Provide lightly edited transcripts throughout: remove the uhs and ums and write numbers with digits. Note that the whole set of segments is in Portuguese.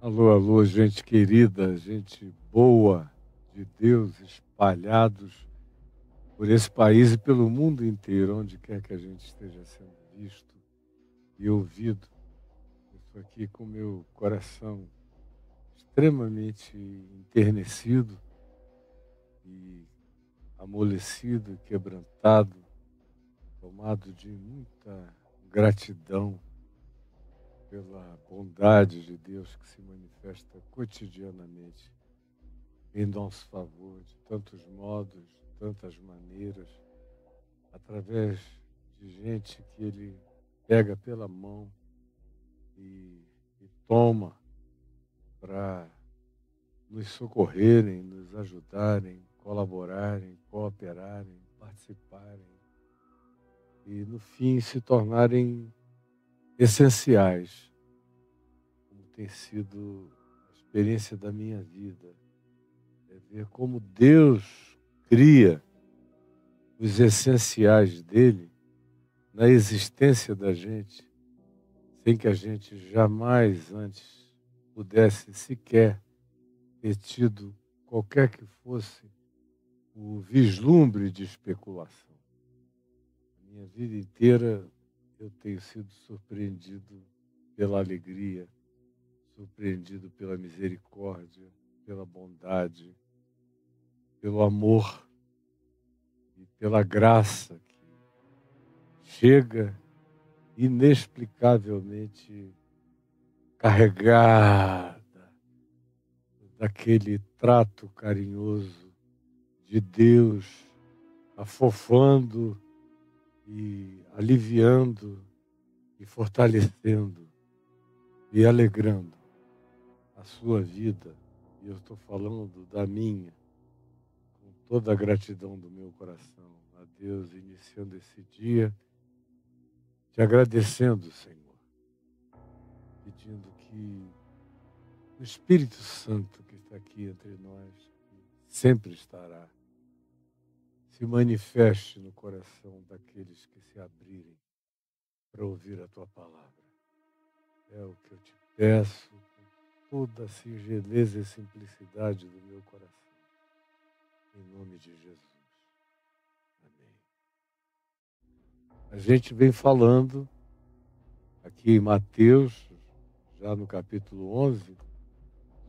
Alô, alô, gente querida, gente boa de Deus, espalhados por esse país e pelo mundo inteiro, onde quer que a gente esteja sendo visto e ouvido. Eu estou aqui com meu coração extremamente enternecido e amolecido, quebrantado, tomado de muita gratidão pela bondade de Deus que se manifesta cotidianamente em nosso favor, de tantos modos, de tantas maneiras, através de gente que Ele pega pela mão e toma para nos socorrerem, nos ajudarem, colaborarem, cooperarem, participarem e, no fim, se tornarem essenciais, como tem sido a experiência da minha vida. É ver como Deus cria os essenciais dele na existência da gente, sem que a gente jamais antes pudesse sequer ter tido qualquer que fosse o vislumbre de especulação. A minha vida inteira eu tenho sido surpreendido pela alegria, surpreendido pela misericórdia, pela bondade, pelo amor e pela graça que chega inexplicavelmente carregada daquele trato carinhoso de Deus, afofando e aliviando e fortalecendo e alegrando a sua vida. E eu estou falando da minha, com toda a gratidão do meu coração a Deus, iniciando esse dia, te agradecendo, Senhor, pedindo que o Espírito Santo que está aqui entre nós, que sempre estará, se manifeste no coração daqueles que se abrirem para ouvir a tua palavra. É o que eu te peço com toda a singeleza e simplicidade do meu coração. Em nome de Jesus. Amém. A gente vem falando aqui em Mateus, já no capítulo 11,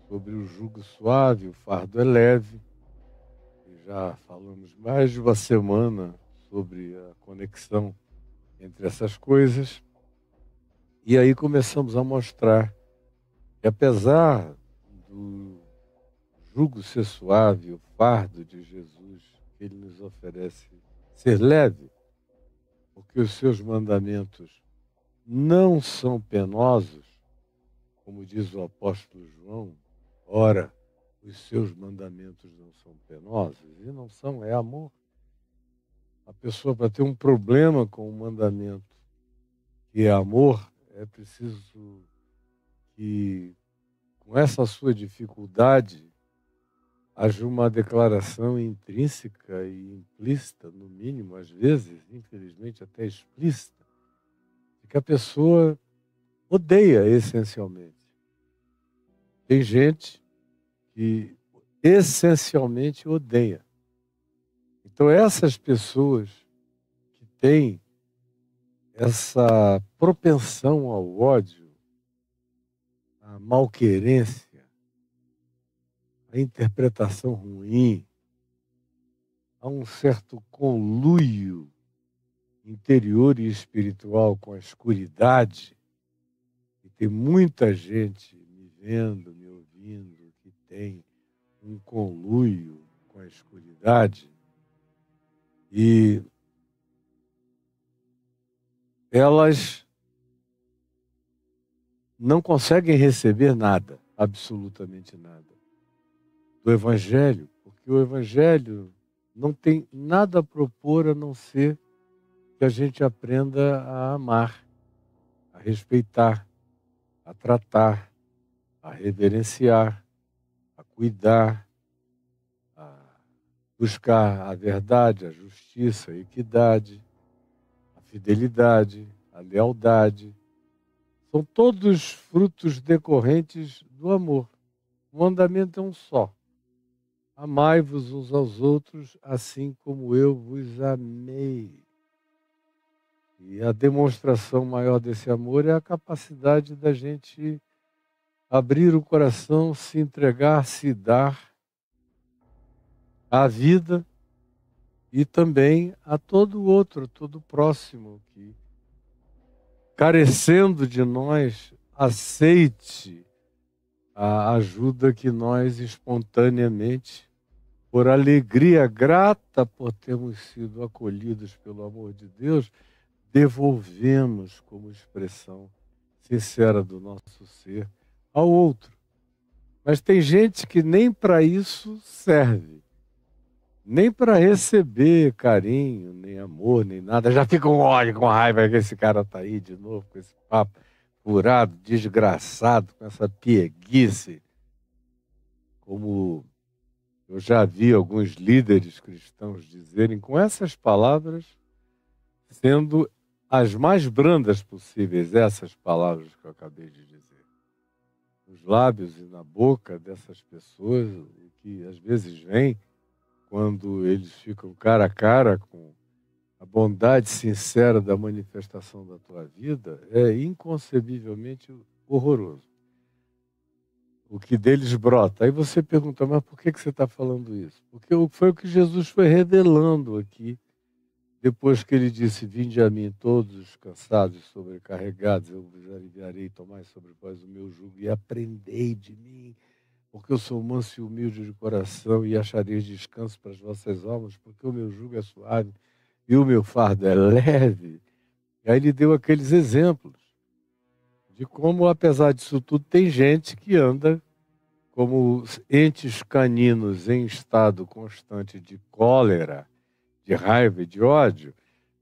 sobre o jugo suave, o fardo é leve. E já falamos mais de uma semana sobre a conexão entre essas coisas. E aí começamos a mostrar que, apesar do jugo ser suave, o fardo de Jesus que ele nos oferece ser leve, porque os seus mandamentos não são penosos, como diz o apóstolo João, ora, os seus mandamentos não são penosos, e não são, é amor. A pessoa, para ter um problema com o mandamento, que é amor, é preciso que, com essa sua dificuldade, haja uma declaração intrínseca e implícita, no mínimo, às vezes, infelizmente até explícita, de que a pessoa odeia essencialmente. Tem gente que essencialmente odeia. Então, essas pessoas que têm essa propensão ao ódio, à malquerência, à interpretação ruim, a um certo conluio interior e espiritual com a escuridade, e tem muita gente me vendo, me ouvindo, que tem um conluio com a escuridade, e elas não conseguem receber nada, absolutamente nada, do Evangelho, porque o Evangelho não tem nada a propor a não ser que a gente aprenda a amar, a respeitar, a tratar, a reverenciar, a cuidar, a buscar a verdade, a justiça, a equidade, a fidelidade, a lealdade. São todos frutos decorrentes do amor. O mandamento é um só. Amai-vos uns aos outros, assim como eu vos amei. E a demonstração maior desse amor é a capacidade da gente abrir o coração, se entregar, se dar à vida e também a todo outro, todo próximo que, carecendo de nós, aceite a ajuda que nós espontaneamente, por alegria grata por termos sido acolhidos pelo amor de Deus, devolvemos como expressão sincera do nosso ser ao outro. Mas tem gente que nem para isso serve, nem para receber carinho, nem amor, nem nada. Já fica com ódio, com raiva que esse cara tá aí de novo, com esse papo furado, desgraçado, com essa pieguice. Como eu já vi alguns líderes cristãos dizerem com essas palavras, sendo as mais brandas possíveis, essas palavras que eu acabei de dizer. Nos lábios e na boca dessas pessoas, que às vezes vêm quando eles ficam cara a cara com a bondade sincera da manifestação da tua vida, é inconcebivelmente horroroso. O que deles brota. Aí você pergunta, mas por que você está falando isso? Porque foi o que Jesus foi revelando aqui, depois que ele disse, vinde a mim todos os cansados e sobrecarregados, eu vos aliviarei, tomai sobre vós o meu jugo e aprendei de mim, porque eu sou manso e humilde de coração e achareis descanso para as vossas almas, porque o meu jugo é suave e o meu fardo é leve. E aí ele deu aqueles exemplos de como, apesar disso tudo, tem gente que anda como entes caninos em estado constante de cólera, de raiva e de ódio,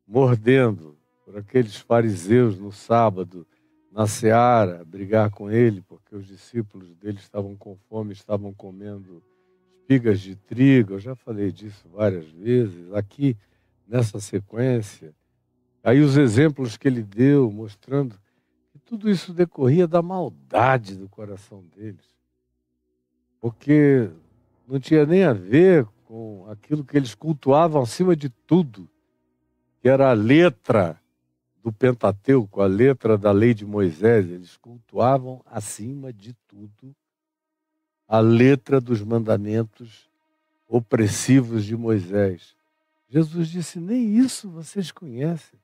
mordendo por aqueles fariseus no sábado, na seara, brigar com ele, porque os discípulos dele estavam com fome, estavam comendo espigas de trigo. Eu já falei disso várias vezes, aqui nessa sequência. Aí os exemplos que ele deu, mostrando que tudo isso decorria da maldade do coração deles. Porque não tinha nem a ver com aquilo que eles cultuavam acima de tudo, que era a letra do Pentateuco, a letra da lei de Moisés. Eles cultuavam acima de tudo a letra dos mandamentos opressivos de Moisés. Jesus disse, nem isso vocês conhecem.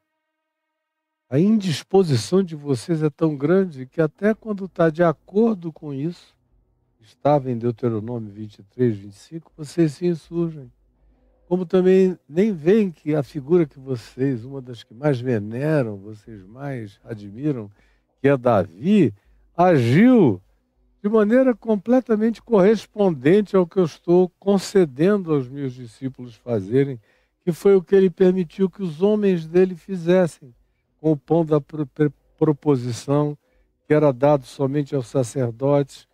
A indisposição de vocês é tão grande que até quando está de acordo com isso, estava em Deuteronômio 23, 25, vocês se insurgem. Como também nem veem que a figura que vocês, uma das que mais veneram, vocês mais admiram, que é Davi, agiu de maneira completamente correspondente ao que eu estou concedendo aos meus discípulos fazerem, que foi o que ele permitiu que os homens dele fizessem, com o pão da proposição, que era dado somente aos sacerdotes,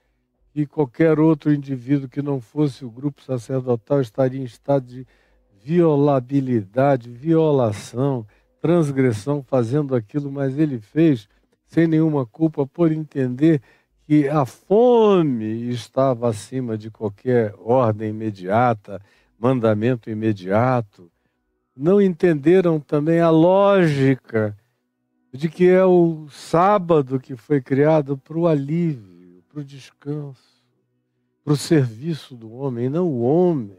e qualquer outro indivíduo que não fosse o grupo sacerdotal estaria em estado de violabilidade, violação, transgressão, fazendo aquilo, mas ele fez sem nenhuma culpa, por entender que a fome estava acima de qualquer ordem imediata, mandamento imediato. Não entenderam também a lógica de que é o sábado que foi criado para o alívio, para o descanso, para o serviço do homem, não o homem,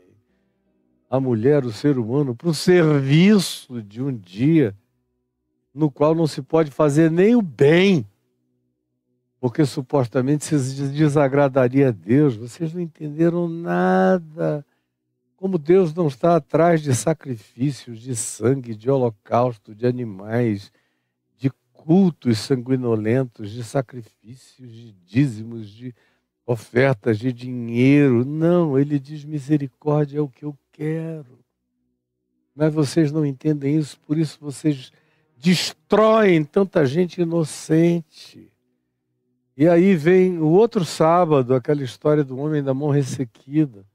a mulher, o ser humano, para o serviço de um dia no qual não se pode fazer nem o bem, porque supostamente se desagradaria a Deus. Vocês não entenderam nada. Como Deus não está atrás de sacrifícios, de sangue, de holocausto, de animais, de cultos sanguinolentos, de sacrifícios, de dízimos, de ofertas, de dinheiro. Não, ele diz misericórdia é o que eu quero. Mas vocês não entendem isso, por isso vocês destroem tanta gente inocente. E aí vem o outro sábado, aquela história do homem da mão ressequida.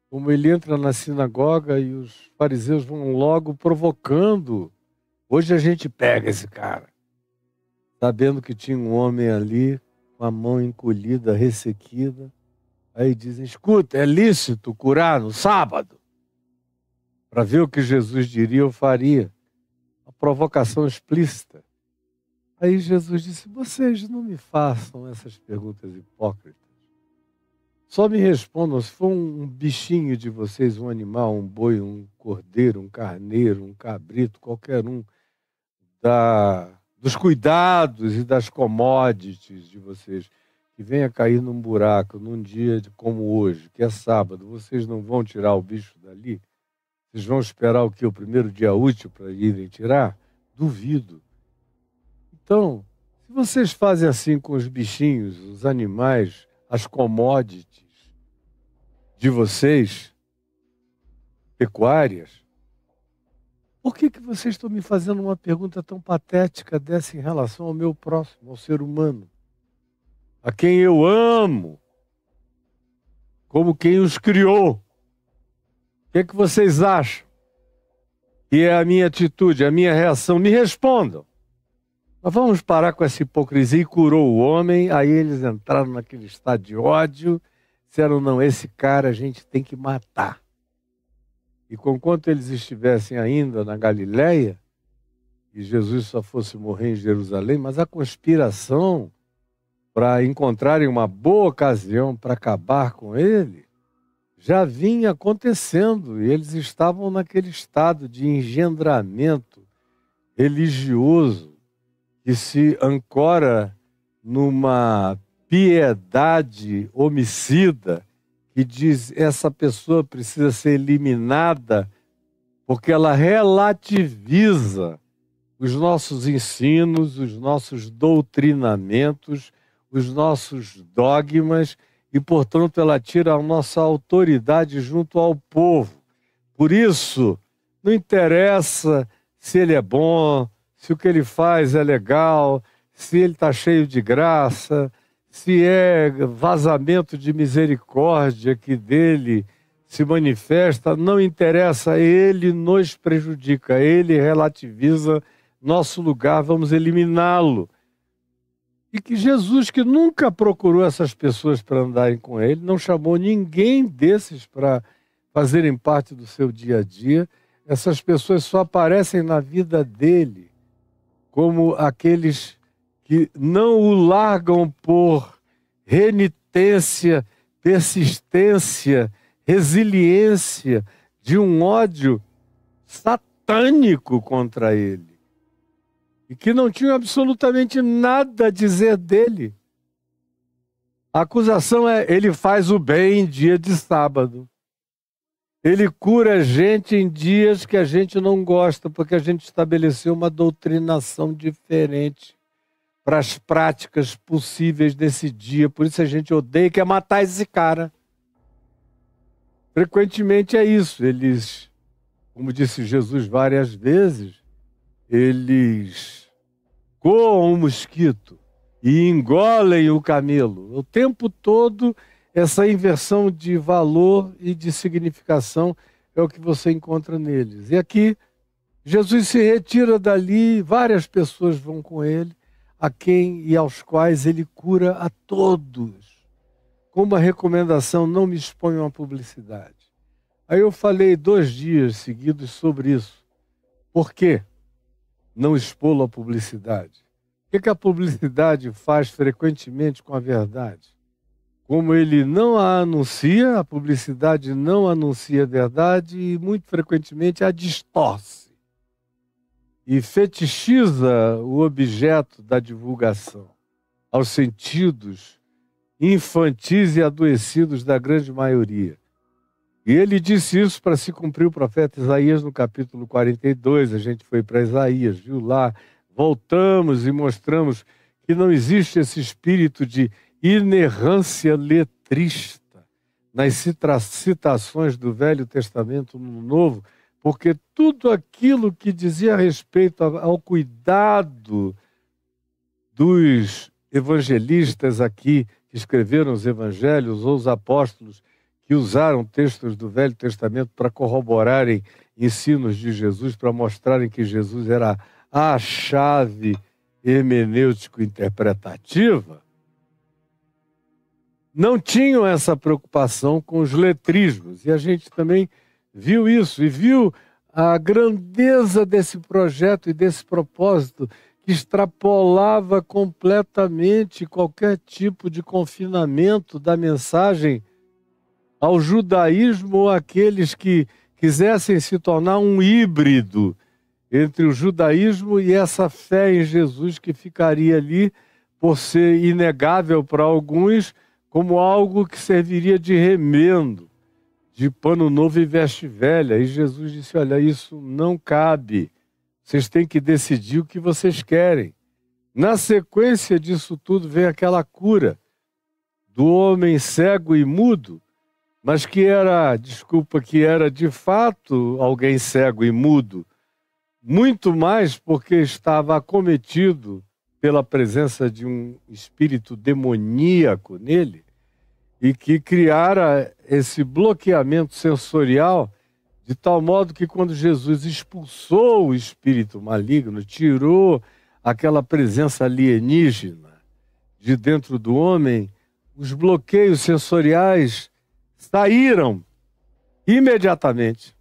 Como ele entra na sinagoga e os fariseus vão logo provocando. Hoje a gente pega esse cara. sabendo que tinha um homem ali com a mão encolhida, ressequida. Aí dizem, escuta, é lícito curar no sábado? Para ver o que Jesus diria ou faria. Uma provocação explícita. Aí Jesus disse, vocês não me façam essas perguntas hipócritas. Só me respondam, se for um bichinho de vocês, um animal, um boi, um cordeiro, um carneiro, um cabrito, qualquer um, dos cuidados e das commodities de vocês, que venha cair num buraco num dia como hoje, que é sábado, vocês não vão tirar o bicho dali? Vocês vão esperar o quê? O primeiro dia útil para irem tirar? Duvido. Então, se vocês fazem assim com os bichinhos, os animais, as commodities de vocês, pecuárias, por que vocês estão me fazendo uma pergunta tão patética dessa em relação ao meu próximo, ao ser humano, a quem eu amo, como quem os criou? O que vocês acham que é a minha atitude, a minha reação? Me respondam. Nós vamos parar com essa hipocrisia. E curou o homem, aí eles entraram naquele estado de ódio, disseram, não, esse cara a gente tem que matar. E conquanto eles estivessem ainda na Galileia, e Jesus só fosse morrer em Jerusalém, mas a conspiração para encontrarem uma boa ocasião para acabar com ele, já vinha acontecendo. E eles estavam naquele estado de engendramento religioso, que se ancora numa piedade homicida, que diz essa pessoa precisa ser eliminada porque ela relativiza os nossos ensinos, os nossos doutrinamentos, os nossos dogmas e, portanto, ela tira a nossa autoridade junto ao povo. Por isso, não interessa se ele é bom, se o que ele faz é legal, se ele está cheio de graça, se é vazamento de misericórdia que dele se manifesta, não interessa, ele nos prejudica, ele relativiza nosso lugar, vamos eliminá-lo. E que Jesus, que nunca procurou essas pessoas para andarem com ele, não chamou ninguém desses para fazerem parte do seu dia a dia, essas pessoas só aparecem na vida dele como aqueles que não o largam por renitência, persistência, resiliência de um ódio satânico contra ele. E que não tinham absolutamente nada a dizer dele. A acusação é, ele faz o bem em dia de sábado. Ele cura a gente em dias que a gente não gosta, porque a gente estabeleceu uma doutrinação diferente para as práticas possíveis desse dia. Por isso a gente odeia, quer matar esse cara. Frequentemente é isso. Eles, como disse Jesus várias vezes, eles coam um mosquito e engolem o camelo. O tempo todo, essa inversão de valor e de significação é o que você encontra neles. E aqui, Jesus se retira dali, várias pessoas vão com ele, a quem e aos quais ele cura a todos. Com uma recomendação, não me exponham à publicidade. Aí eu falei 2 dias seguidos sobre isso. Por quê? Não expô-lo à publicidade. O que a publicidade faz frequentemente com a verdade? Como ele não a anuncia, a publicidade não anuncia a verdade e muito frequentemente a distorce. E fetichiza o objeto da divulgação aos sentidos infantis e adoecidos da grande maioria. E ele disse isso para se cumprir o profeta Isaías no capítulo 42. A gente foi para Isaías, viu lá, voltamos e mostramos que não existe esse espírito de inerrância letrista nas citações do Velho Testamento no Novo, porque tudo aquilo que dizia a respeito ao cuidado dos evangelistas aqui, que escreveram os evangelhos, ou os apóstolos, que usaram textos do Velho Testamento para corroborarem ensinos de Jesus, para mostrarem que Jesus era a chave hermenêutico-interpretativa, não tinham essa preocupação com os letrismos. E a gente também viu isso, e viu a grandeza desse projeto e desse propósito, que extrapolava completamente qualquer tipo de confinamento da mensagem ao judaísmo ou àqueles que quisessem se tornar um híbrido entre o judaísmo e essa fé em Jesus que ficaria ali por ser inegável para alguns como algo que serviria de remendo, de pano novo e veste velha. E Jesus disse, olha, isso não cabe. Vocês têm que decidir o que vocês querem. Na sequência disso tudo vem aquela cura do homem cego e mudo, mas que era de fato alguém cego e mudo, muito mais porque estava acometido pela presença de um espírito demoníaco nele e que criara esse bloqueamento sensorial de tal modo que quando Jesus expulsou o espírito maligno, tirou aquela presença alienígena de dentro do homem, os bloqueios sensoriais saíram imediatamente.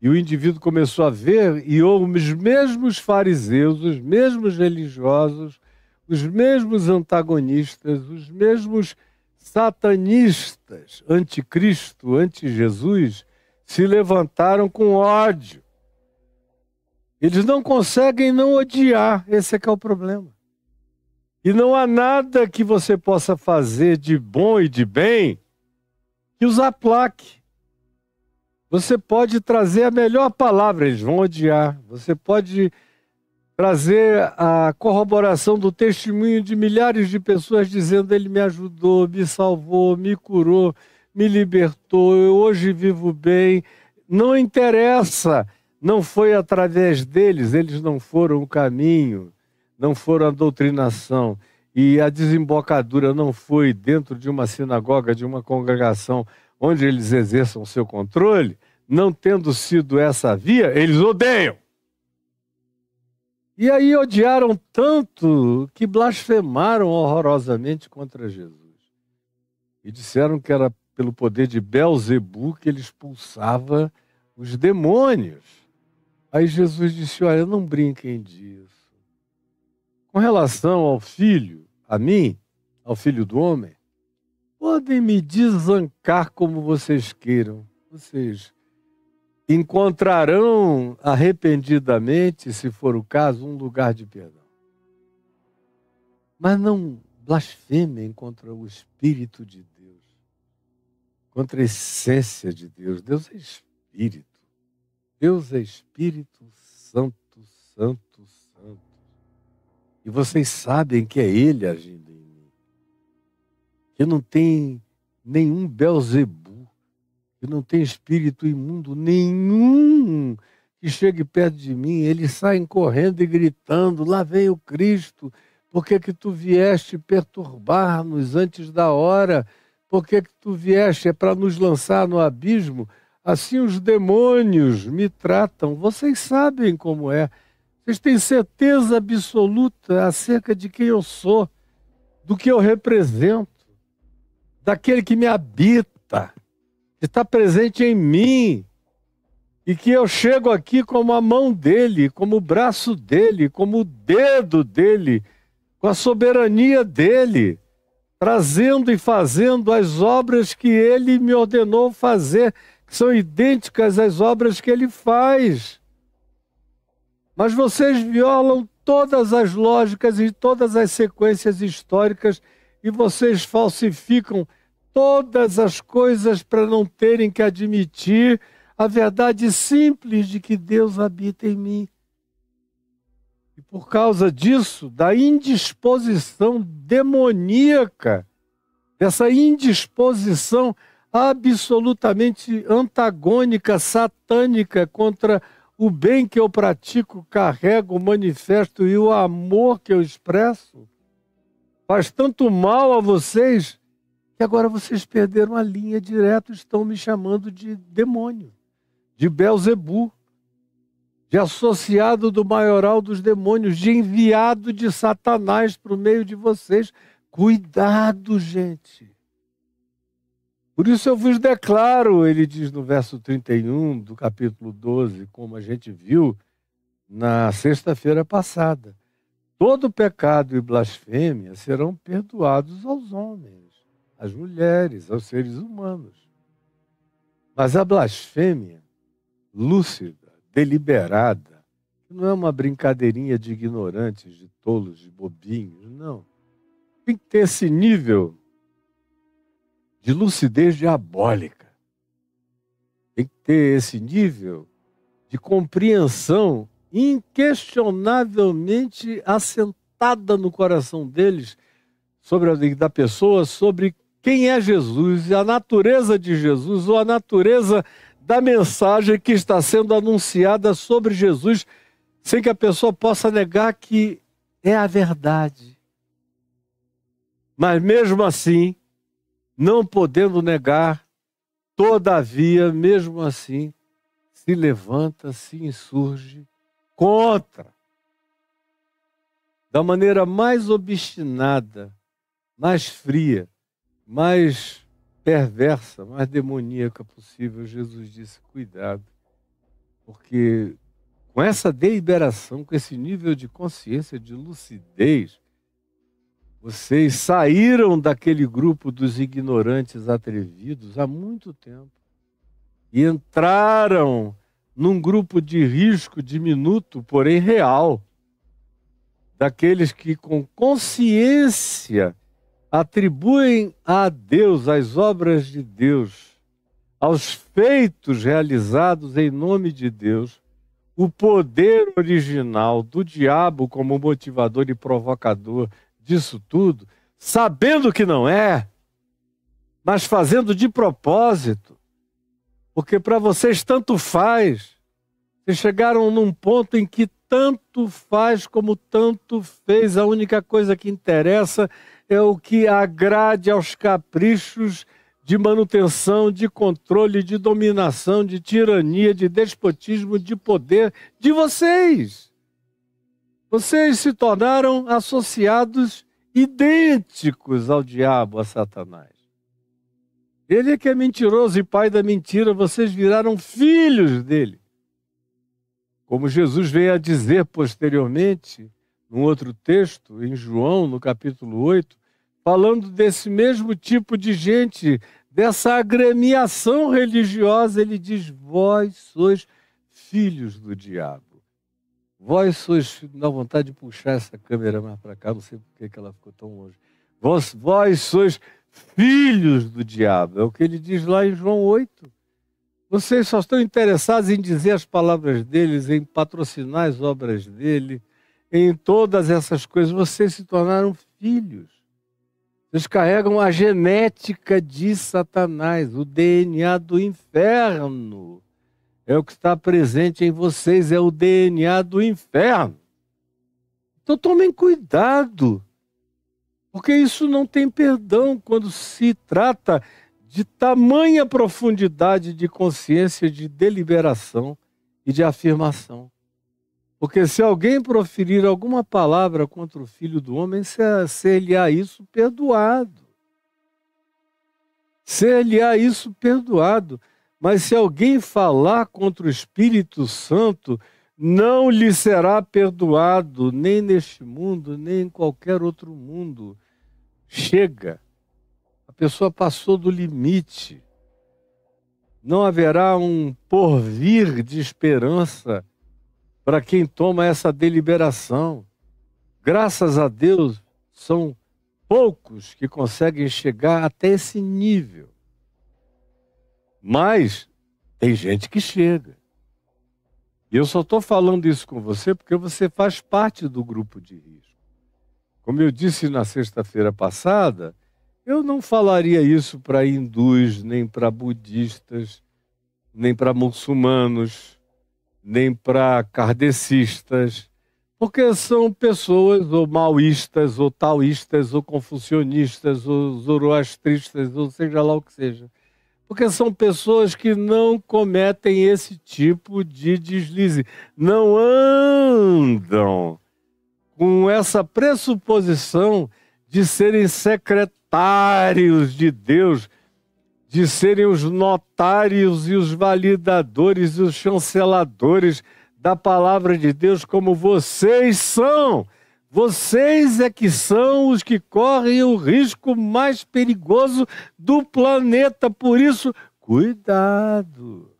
E o indivíduo começou a ver, e os mesmos fariseus, os mesmos religiosos, os mesmos antagonistas, os mesmos satanistas, anticristo, anti-Jesus, se levantaram com ódio. Eles não conseguem não odiar, esse é que é o problema. E não há nada que você possa fazer de bom e de bem que os aplaque. Você pode trazer a melhor palavra, eles vão odiar. Você pode trazer a corroboração do testemunho de milhares de pessoas dizendo ele me ajudou, me salvou, me curou, me libertou, eu hoje vivo bem. Não interessa, não foi através deles, eles não foram o caminho, não foram a doutrinação. E a desembocadura não foi dentro de uma sinagoga, de uma congregação onde eles exerçam seu controle, não tendo sido essa via, eles odeiam. E aí odiaram tanto que blasfemaram horrorosamente contra Jesus. E disseram que era pelo poder de Belzebu que ele expulsava os demônios. Aí Jesus disse, olha, não brinquem disso. Com relação ao filho, a mim, ao filho do homem, podem me desancar como vocês queiram. Vocês encontrarão arrependidamente, se for o caso, um lugar de perdão. Mas não blasfemem contra o Espírito de Deus, contra a essência de Deus. Deus é Espírito. Deus é Espírito Santo, Santo, Santo. E vocês sabem que é Ele agindo em mim. Que não tem nenhum Belzebu, que não tem espírito imundo nenhum que chegue perto de mim. Eles saem correndo e gritando, lá vem o Cristo. Por que que tu vieste perturbar-nos antes da hora? Por que que tu vieste? É para nos lançar no abismo? Assim os demônios me tratam. Vocês sabem como é. Vocês têm certeza absoluta acerca de quem eu sou, do que eu represento, daquele que me habita, que está presente em mim, e que eu chego aqui como a mão dele, como o braço dele, como o dedo dele, com a soberania dele, trazendo e fazendo as obras que ele me ordenou fazer, que são idênticas às obras que ele faz. Mas vocês violam todas as lógicas e todas as sequências históricas e vocês falsificam todas as coisas para não terem que admitir a verdade simples de que Deus habita em mim. E por causa disso, da indisposição demoníaca, dessa indisposição absolutamente antagônica, satânica contra o bem que eu pratico, carrego, manifesto e o amor que eu expresso, faz tanto mal a vocês que agora vocês perderam a linha direto, estão me chamando de demônio, de Belzebu, de associado do maioral dos demônios, de enviado de Satanás para o meio de vocês. Cuidado, gente. Por isso eu vos declaro, ele diz no verso 31 do capítulo 12, como a gente viu na sexta-feira passada. Todo pecado e blasfêmia serão perdoados aos homens, às mulheres, aos seres humanos. Mas a blasfêmia lúcida, deliberada, não é uma brincadeirinha de ignorantes, de tolos, de bobinhos, não. Tem que ter esse nível de lucidez diabólica. Tem que ter esse nível de compreensão inquestionavelmente assentada no coração deles sobre a da pessoa, sobre quem é Jesus, a natureza de Jesus, ou a natureza da mensagem que está sendo anunciada sobre Jesus, sem que a pessoa possa negar que é a verdade. Mas mesmo assim, não podendo negar, todavia, mesmo assim, se levanta, se insurge contra, da maneira mais obstinada, mais fria, mais perversa, mais demoníaca possível. Jesus disse, cuidado, porque com essa deliberação, com esse nível de consciência, de lucidez, vocês saíram daquele grupo dos ignorantes atrevidos há muito tempo e entraram num grupo de risco diminuto, porém real, daqueles que com consciência atribuem a Deus, às obras de Deus, aos feitos realizados em nome de Deus, o poder original do diabo como motivador e provocador disso tudo, sabendo que não é, mas fazendo de propósito, porque para vocês tanto faz. Vocês chegaram num ponto em que tanto faz como tanto fez. A única coisa que interessa é o que agrade aos caprichos de manutenção, de controle, de dominação, de tirania, de despotismo, de poder de vocês. Vocês se tornaram associados idênticos ao diabo, a Satanás. Ele é que é mentiroso e pai da mentira, vocês viraram filhos dele. Como Jesus veio a dizer posteriormente, num outro texto, em João, no capítulo 8, falando desse mesmo tipo de gente, dessa agremiação religiosa, ele diz, vós sois filhos do diabo. Vós sois, dá vontade de puxar essa câmera mais para cá, não sei por que ela ficou tão longe. Vós sois filhos do diabo, é o que ele diz lá em João 8. Vocês só estão interessados em dizer as palavras deles, em patrocinar as obras dele, em todas essas coisas. Vocês se tornaram filhos. Vocês carregam a genética de Satanás, o DNA do inferno. É o que está presente em vocês, é o DNA do inferno. Então tomem cuidado, porque isso não tem perdão quando se trata de tamanha profundidade de consciência, de deliberação e de afirmação. Porque se alguém proferir alguma palavra contra o Filho do Homem, ser-lhe-á isso perdoado. Ser-lhe-á isso perdoado. Mas se alguém falar contra o Espírito Santo, não lhe será perdoado, nem neste mundo, nem em qualquer outro mundo. Chega. A pessoa passou do limite. Não haverá um porvir de esperança para quem toma essa deliberação. Graças a Deus, são poucos que conseguem chegar até esse nível. Mas tem gente que chega. E eu só estou falando isso com você porque você faz parte do grupo de risco. Como eu disse na sexta-feira passada, eu não falaria isso para hindus, nem para budistas, nem para muçulmanos, nem para kardecistas, porque são pessoas ou maoístas, ou taoístas, ou confucionistas, ou zoroastristas, ou seja lá o que seja. Porque são pessoas que não cometem esse tipo de deslize. Não andam com essa pressuposição de serem secretários de Deus, de serem os notários e os validadores e os chanceladores da palavra de Deus, como vocês são. Vocês é que são os que correm o risco mais perigoso do planeta. Por isso, cuidado.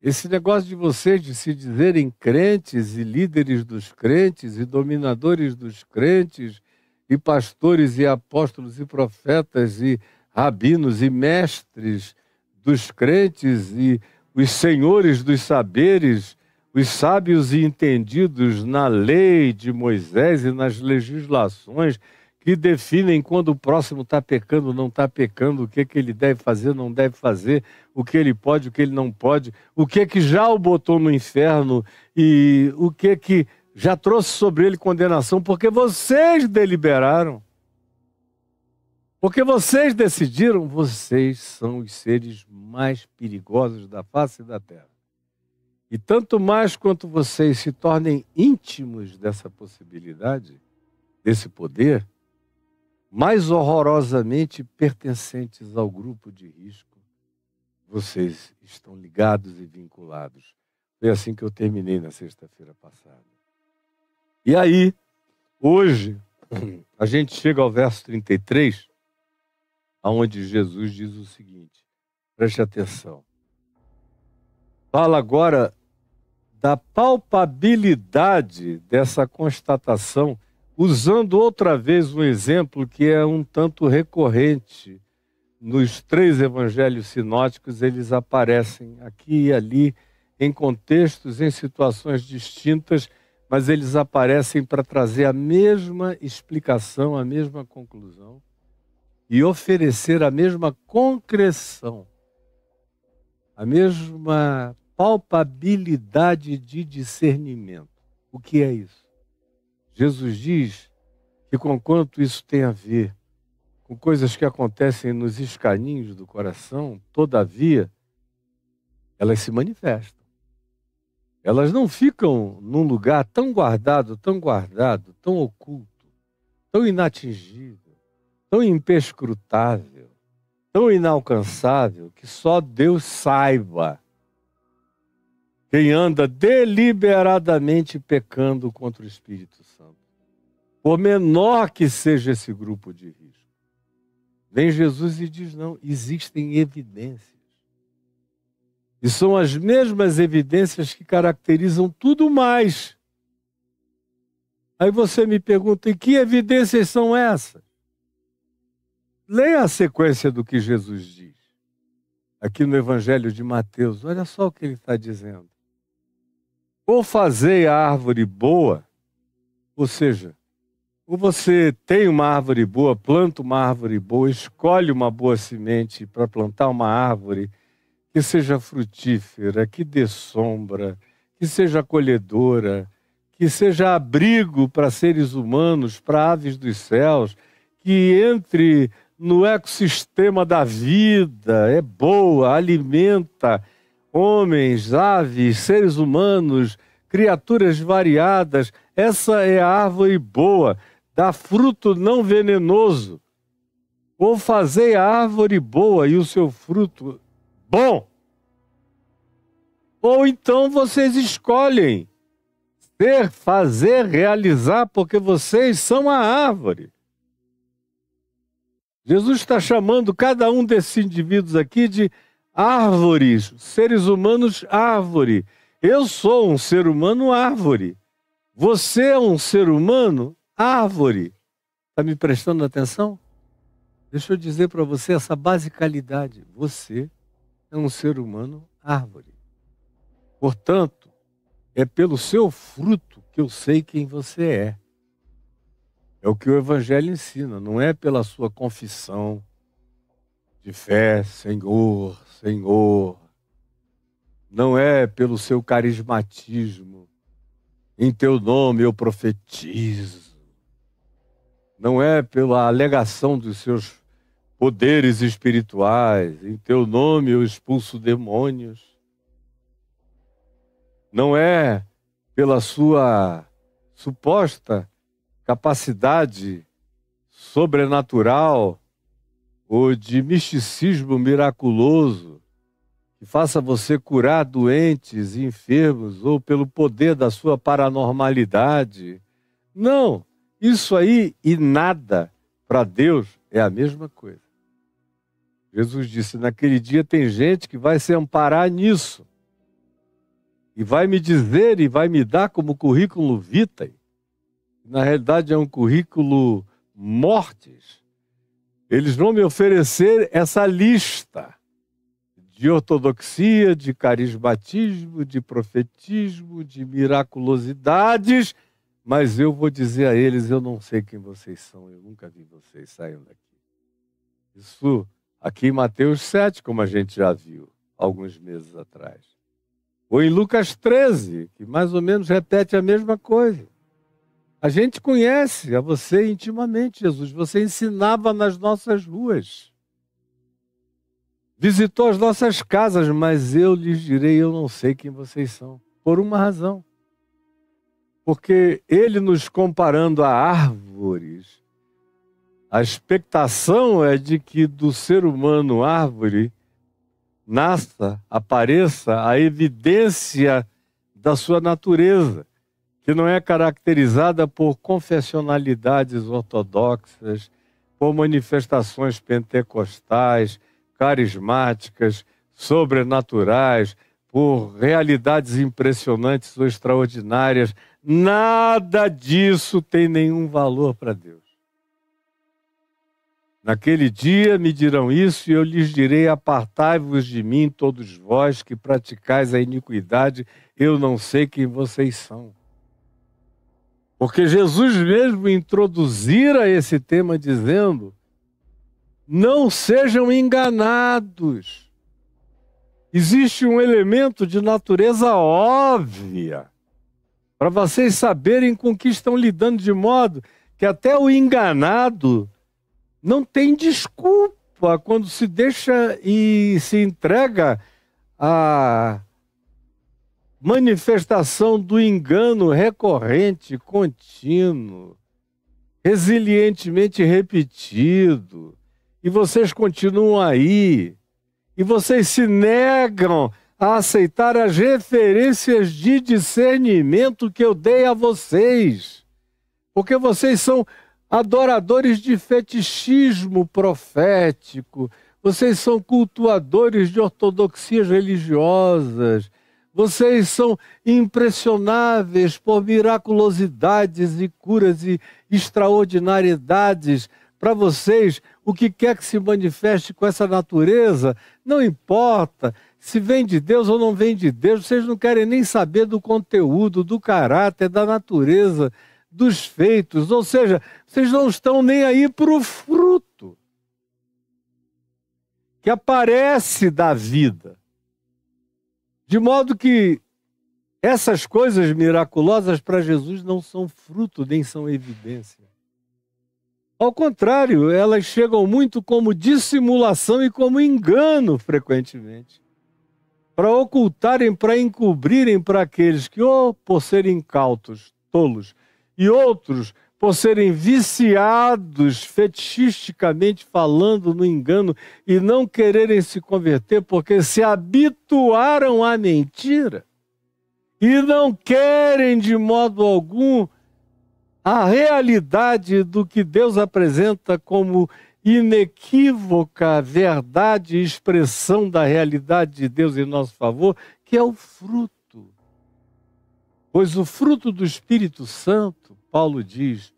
Esse negócio de vocês de se dizerem crentes e líderes dos crentes e dominadores dos crentes e pastores e apóstolos e profetas e rabinos e mestres dos crentes e os senhores dos saberes, os sábios e entendidos na lei de Moisés e nas legislações que definem quando o próximo está pecando, não está pecando, o que ele deve fazer, não deve fazer, o que ele pode, o que ele não pode, o que já o botou no inferno e o que já trouxe sobre ele condenação, porque vocês deliberaram. Porque vocês decidiram, vocês são os seres mais perigosos da face da terra. E tanto mais quanto vocês se tornem íntimos dessa possibilidade, desse poder, mais horrorosamente pertencentes ao grupo de risco, vocês estão ligados e vinculados. Foi assim que eu terminei na sexta-feira passada. E aí, hoje, a gente chega ao verso 33, onde Jesus diz o seguinte, preste atenção. Fala agora da palpabilidade dessa constatação, usando outra vez um exemplo que é um tanto recorrente. Nos 3 evangelhos sinóticos, eles aparecem aqui e ali, em contextos, em situações distintas, mas eles aparecem para trazer a mesma explicação, a mesma conclusão e oferecer a mesma concreção, a mesma palpabilidade de discernimento. O que é isso? Jesus diz que, conquanto isso tem a ver com coisas que acontecem nos escaninhos do coração, todavia, elas se manifestam. Elas não ficam num lugar tão guardado, tão oculto, tão inatingível, tão imperscrutável, tão inalcançável, que só Deus saiba quem anda deliberadamente pecando contra o Espírito Santo. Por menor que seja esse grupo de risco. Vem Jesus e diz, não, existem evidências. E são as mesmas evidências que caracterizam tudo mais. Aí você me pergunta, e que evidências são essas? Leia a sequência do que Jesus diz. Aqui no Evangelho de Mateus, olha só o que ele está dizendo. Ou fazei a árvore boa, ou seja, ou você tem uma árvore boa, planta uma árvore boa, escolhe uma boa semente para plantar uma árvore que seja frutífera, que dê sombra, que seja acolhedora, que seja abrigo para seres humanos, para aves dos céus, que entre no ecossistema da vida, é boa, alimenta homens, aves, seres humanos, criaturas variadas. Essa é a árvore boa, dá fruto não venenoso. Ou fazei a árvore boa e o seu fruto bom. Ou então vocês escolhem ser, fazer, realizar, porque vocês são a árvore. Jesus está chamando cada um desses indivíduos aqui de árvores, seres humanos árvore. Eu sou um ser humano árvore. Você é um ser humano árvore. Está me prestando atenção? Deixa eu dizer para você essa basicalidade. Você é um ser humano árvore. Portanto, é pelo seu fruto que eu sei quem você é. É o que o Evangelho ensina, não é pela sua confissão de fé, Senhor, Senhor. Não é pelo seu carismatismo, em teu nome eu profetizo. Não é pela alegação dos seus poderes espirituais, em teu nome eu expulso demônios. Não é pela sua suposta capacidade sobrenatural ou de misticismo miraculoso que faça você curar doentes e enfermos ou pelo poder da sua paranormalidade. Não, isso aí e nada para Deus é a mesma coisa. Jesus disse, naquele dia tem gente que vai se amparar nisso e vai me dizer e vai me dar como currículo vitae. Na realidade é um currículo mortis. Eles vão me oferecer essa lista de ortodoxia, de carismatismo, de profetismo, de miraculosidades, mas eu vou dizer a eles, eu não sei quem vocês são, eu nunca vi vocês, saiam daqui. Isso aqui em Mateus 7, como a gente já viu alguns meses atrás. Ou em Lucas 13, que mais ou menos repete a mesma coisa. A gente conhece a você intimamente, Jesus. Você ensinava nas nossas ruas. Visitou as nossas casas, mas eu lhes direi, eu não sei quem vocês são. Por uma razão. Porque ele nos comparando a árvores, a expectação é de que do ser humano árvore nasça, apareça a evidência da sua natureza, que não é caracterizada por confessionalidades ortodoxas, por manifestações pentecostais, carismáticas, sobrenaturais, por realidades impressionantes ou extraordinárias. Nada disso tem nenhum valor para Deus. Naquele dia me dirão isso e eu lhes direi, apartai-vos de mim, todos vós que praticais a iniquidade, eu não sei quem vocês são. Porque Jesus mesmo introduzira esse tema dizendo, não sejam enganados. Existe um elemento de natureza óbvia para vocês saberem com que estão lidando, de modo que até o enganado não tem desculpa quando se deixa e se entrega à manifestação do engano recorrente, contínuo, resilientemente repetido. E vocês continuam aí. E vocês se negam a aceitar as referências de discernimento que eu dei a vocês. Porque vocês são adoradores de fetichismo profético, vocês são cultuadores de ortodoxias religiosas, vocês são impressionáveis por miraculosidades e curas e extraordinariedades. Para vocês, o que quer que se manifeste com essa natureza, não importa se vem de Deus ou não vem de Deus, vocês não querem nem saber do conteúdo, do caráter, da natureza, dos feitos, ou seja, vocês não estão nem aí para o fruto que aparece da vida. De modo que essas coisas miraculosas para Jesus não são fruto, nem são evidência. Ao contrário, elas chegam muito como dissimulação e como engano, frequentemente, para ocultarem, para encobrirem para aqueles que, ou por serem incautos, tolos, e outros por serem viciados fetichisticamente falando no engano e não quererem se converter porque se habituaram à mentira e não querem de modo algum a realidade do que Deus apresenta como inequívoca verdade e expressão da realidade de Deus em nosso favor, que é o fruto. Pois o fruto do Espírito Santo, Paulo diz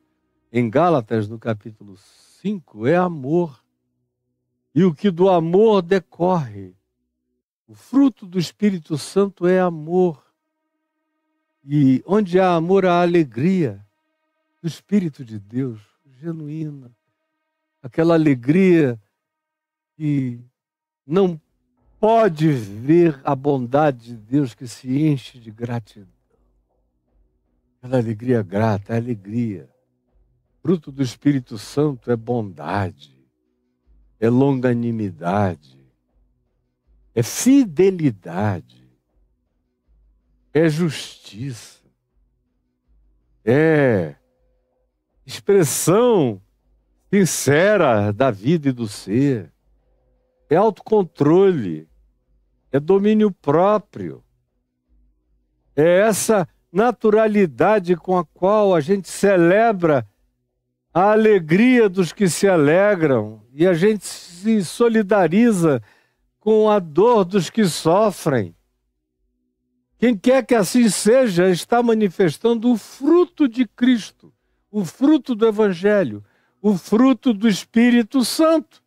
em Gálatas, no capítulo 5, é amor. E o que do amor decorre. O fruto do Espírito Santo é amor. E onde há amor, há alegria do Espírito de Deus, genuína. Aquela alegria que não pode ver a bondade de Deus, que se enche de gratidão. Aquela alegria grata, é alegria. Fruto do Espírito Santo é bondade, é longanimidade, é fidelidade, é justiça, é expressão sincera da vida e do ser, é autocontrole, é domínio próprio, é essa naturalidade com a qual a gente celebra a alegria dos que se alegram e a gente se solidariza com a dor dos que sofrem. Quem quer que assim seja está manifestando o fruto de Cristo, o fruto do Evangelho, o fruto do Espírito Santo.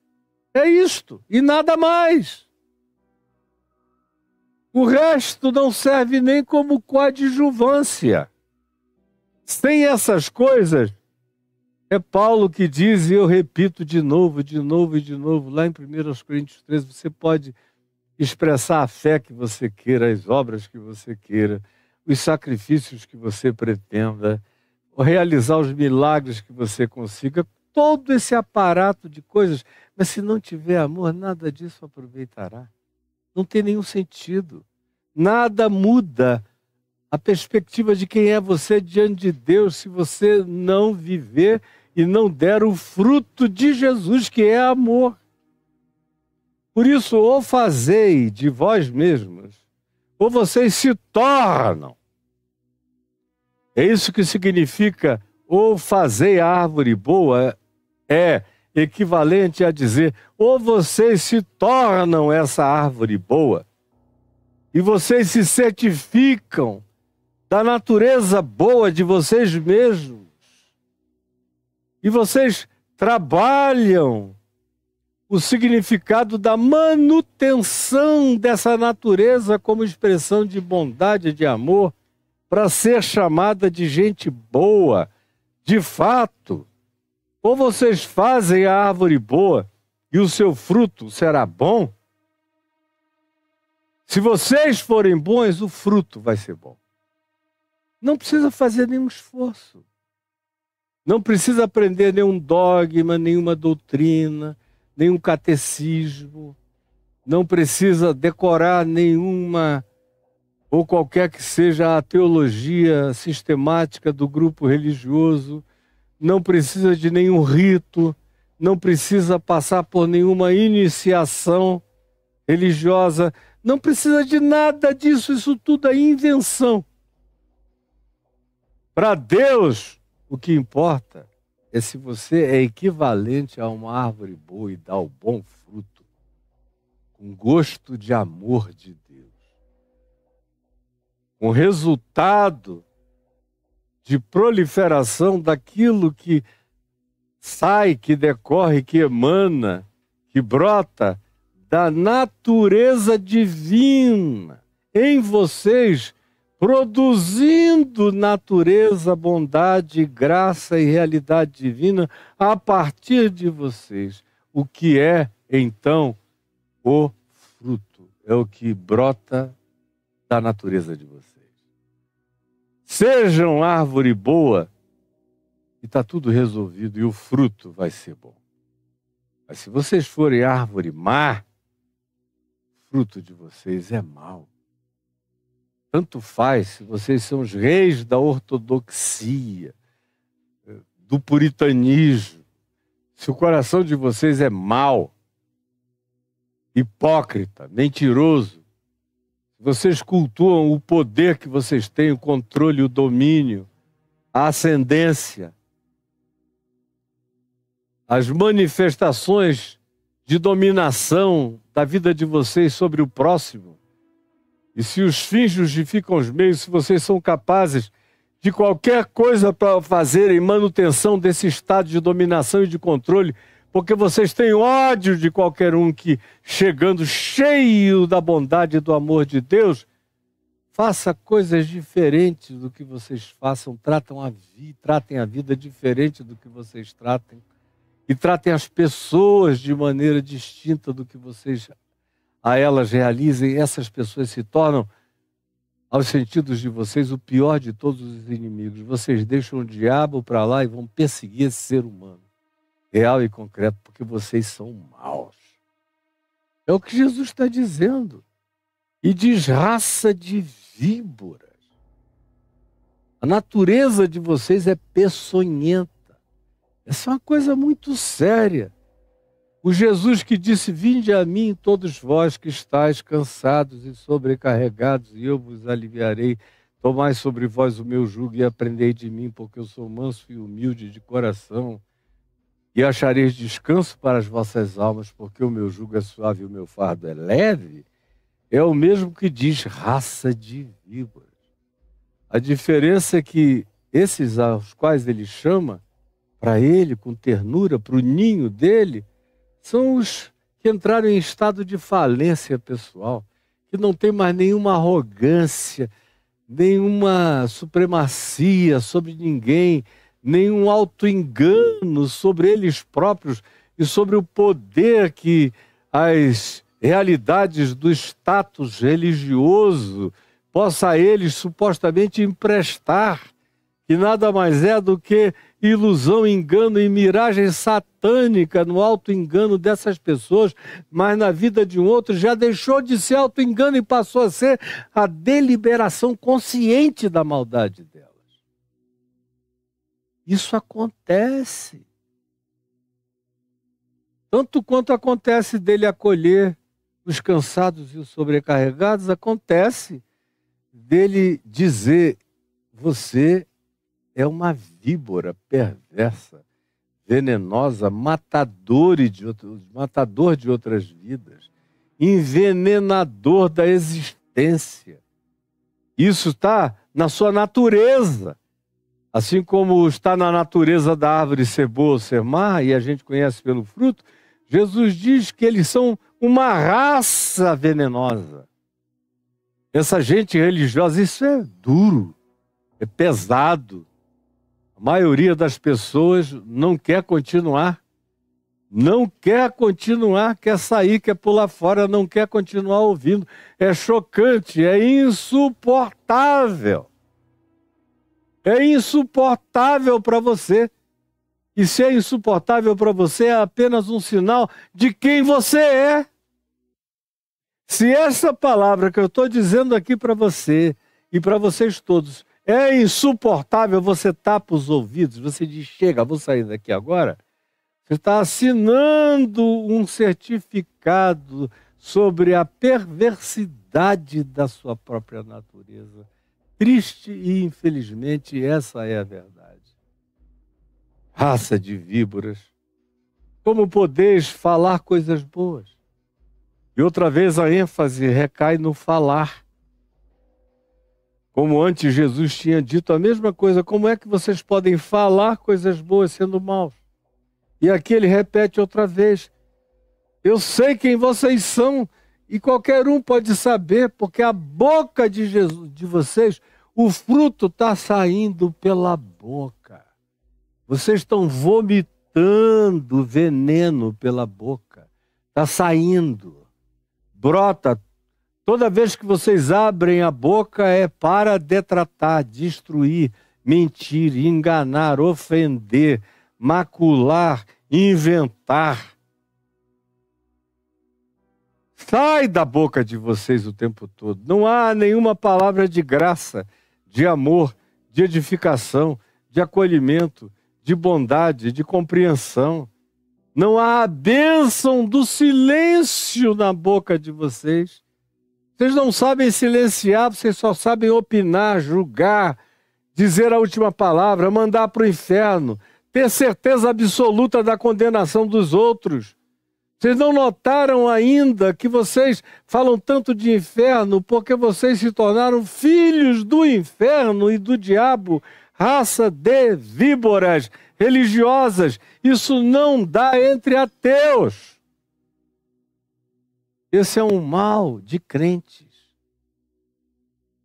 É isto e nada mais. O resto não serve nem como coadjuvância. Sem essas coisas, é Paulo que diz, e eu repito de novo, lá em 1 Coríntios 13, você pode expressar a fé que você queira, as obras que você queira, os sacrifícios que você pretenda, realizar os milagres que você consiga, todo esse aparato de coisas, mas se não tiver amor, nada disso aproveitará. Não tem nenhum sentido. Nada muda a perspectiva de quem é você diante de Deus se você não viver e não der o fruto de Jesus, que é amor. Por isso, ou fazei de vós mesmos, ou vocês se tornam. É isso que significa ou fazei a árvore boa, é equivalente a dizer, ou vocês se tornam essa árvore boa, e vocês se certificam da natureza boa de vocês mesmos, e vocês trabalham o significado da manutenção dessa natureza como expressão de bondade, de amor, para ser chamada de gente boa, de fato. Ou vocês fazem a árvore boa e o seu fruto será bom. Se vocês forem bons, o fruto vai ser bom. Não precisa fazer nenhum esforço. Não precisa aprender nenhum dogma, nenhuma doutrina, nenhum catecismo. Não precisa decorar nenhuma ou qualquer que seja a teologia sistemática do grupo religioso. Não precisa de nenhum rito, não precisa passar por nenhuma iniciação religiosa, não precisa de nada disso, isso tudo é invenção. Para Deus, o que importa é se você é equivalente a uma árvore boa e dá o bom fruto, com gosto de amor de Deus, com resultado de proliferação daquilo que sai, que decorre, que emana, que brota da natureza divina em vocês, produzindo natureza, bondade, graça e realidade divina a partir de vocês. O que é, então, o fruto? É o que brota da natureza de vocês. Sejam árvore boa e está tudo resolvido e o fruto vai ser bom. Mas se vocês forem árvore má, o fruto de vocês é mau. Tanto faz se vocês são os reis da ortodoxia, do puritanismo, se o coração de vocês é mau, hipócrita, mentiroso, vocês cultuam o poder que vocês têm, o controle, o domínio, a ascendência, as manifestações de dominação da vida de vocês sobre o próximo. E se os fins justificam os meios, se vocês são capazes de qualquer coisa para fazerem manutenção desse estado de dominação e de controle, porque vocês têm ódio de qualquer um que, chegando cheio da bondade e do amor de Deus, faça coisas diferentes do que vocês façam, tratem a vida diferente do que vocês tratem, e tratem as pessoas de maneira distinta do que vocês a elas realizem. Essas pessoas se tornam, aos sentidos de vocês, o pior de todos os inimigos. Vocês deixam o diabo para lá e vão perseguir esse ser humano. real e concreto, porque vocês são maus. É o que Jesus está dizendo. E diz raça de víboras. A natureza de vocês é peçonhenta. Essa é uma coisa muito séria. O Jesus que disse: vinde a mim todos vós que estáis cansados e sobrecarregados, e eu vos aliviarei. Tomai sobre vós o meu jugo e aprendei de mim, porque eu sou manso e humilde de coração, e achareis descanso para as vossas almas, porque o meu jugo é suave e o meu fardo é leve. É o mesmo que diz raça de víboras. A diferença é que esses aos quais ele chama, para ele, com ternura, para o ninho dele, são os que entraram em estado de falência pessoal, que não tem mais nenhuma arrogância, nenhuma supremacia sobre ninguém, nenhum auto-engano sobre eles próprios e sobre o poder que as realidades do status religioso possa a eles supostamente emprestar, que nada mais é do que ilusão, engano e miragem satânica no auto-engano dessas pessoas, mas na vida de um outro já deixou de ser auto-engano e passou a ser a deliberação consciente da maldade delas. Isso acontece. Tanto quanto acontece dele acolher os cansados e os sobrecarregados, acontece dele dizer: você é uma víbora perversa, venenosa, matador de outras vidas, envenenador da existência. Isso está na sua natureza. Assim como está na natureza da árvore ser boa ou ser má, e a gente conhece pelo fruto, Jesus diz que eles são uma raça venenosa. Essa gente religiosa, isso é duro, é pesado. A maioria das pessoas não quer continuar. Não quer continuar, quer sair, quer pular fora, não quer continuar ouvindo. É chocante, é insuportável. É insuportável para você. E se é insuportável para você, é apenas um sinal de quem você é. Se essa palavra que eu estou dizendo aqui para você e para vocês todos é insuportável, você tapa os ouvidos, você diz: chega, vou sair daqui agora. Você está assinando um certificado sobre a perversidade da sua própria natureza. Triste e, infelizmente, essa é a verdade. Raça de víboras, como podeis falar coisas boas? E outra vez a ênfase recai no falar. Como antes Jesus tinha dito a mesma coisa, como é que vocês podem falar coisas boas sendo maus? E aqui ele repete outra vez: eu sei quem vocês são, e qualquer um pode saber, porque a boca de vocês, o fruto está saindo pela boca. Vocês estão vomitando veneno pela boca. Está saindo, brota. Toda vez que vocês abrem a boca é para detratar, destruir, mentir, enganar, ofender, macular, inventar. Sai da boca de vocês o tempo todo. Não há nenhuma palavra de graça, de amor, de edificação, de acolhimento, de bondade, de compreensão. Não há a bênção do silêncio na boca de vocês. Vocês não sabem silenciar, vocês só sabem opinar, julgar, dizer a última palavra, mandar para o inferno, ter certeza absoluta da condenação dos outros. Vocês não notaram ainda que vocês falam tanto de inferno porque vocês se tornaram filhos do inferno e do diabo, raça de víboras religiosas. Isso não dá entre ateus. Esse é um mal de crentes,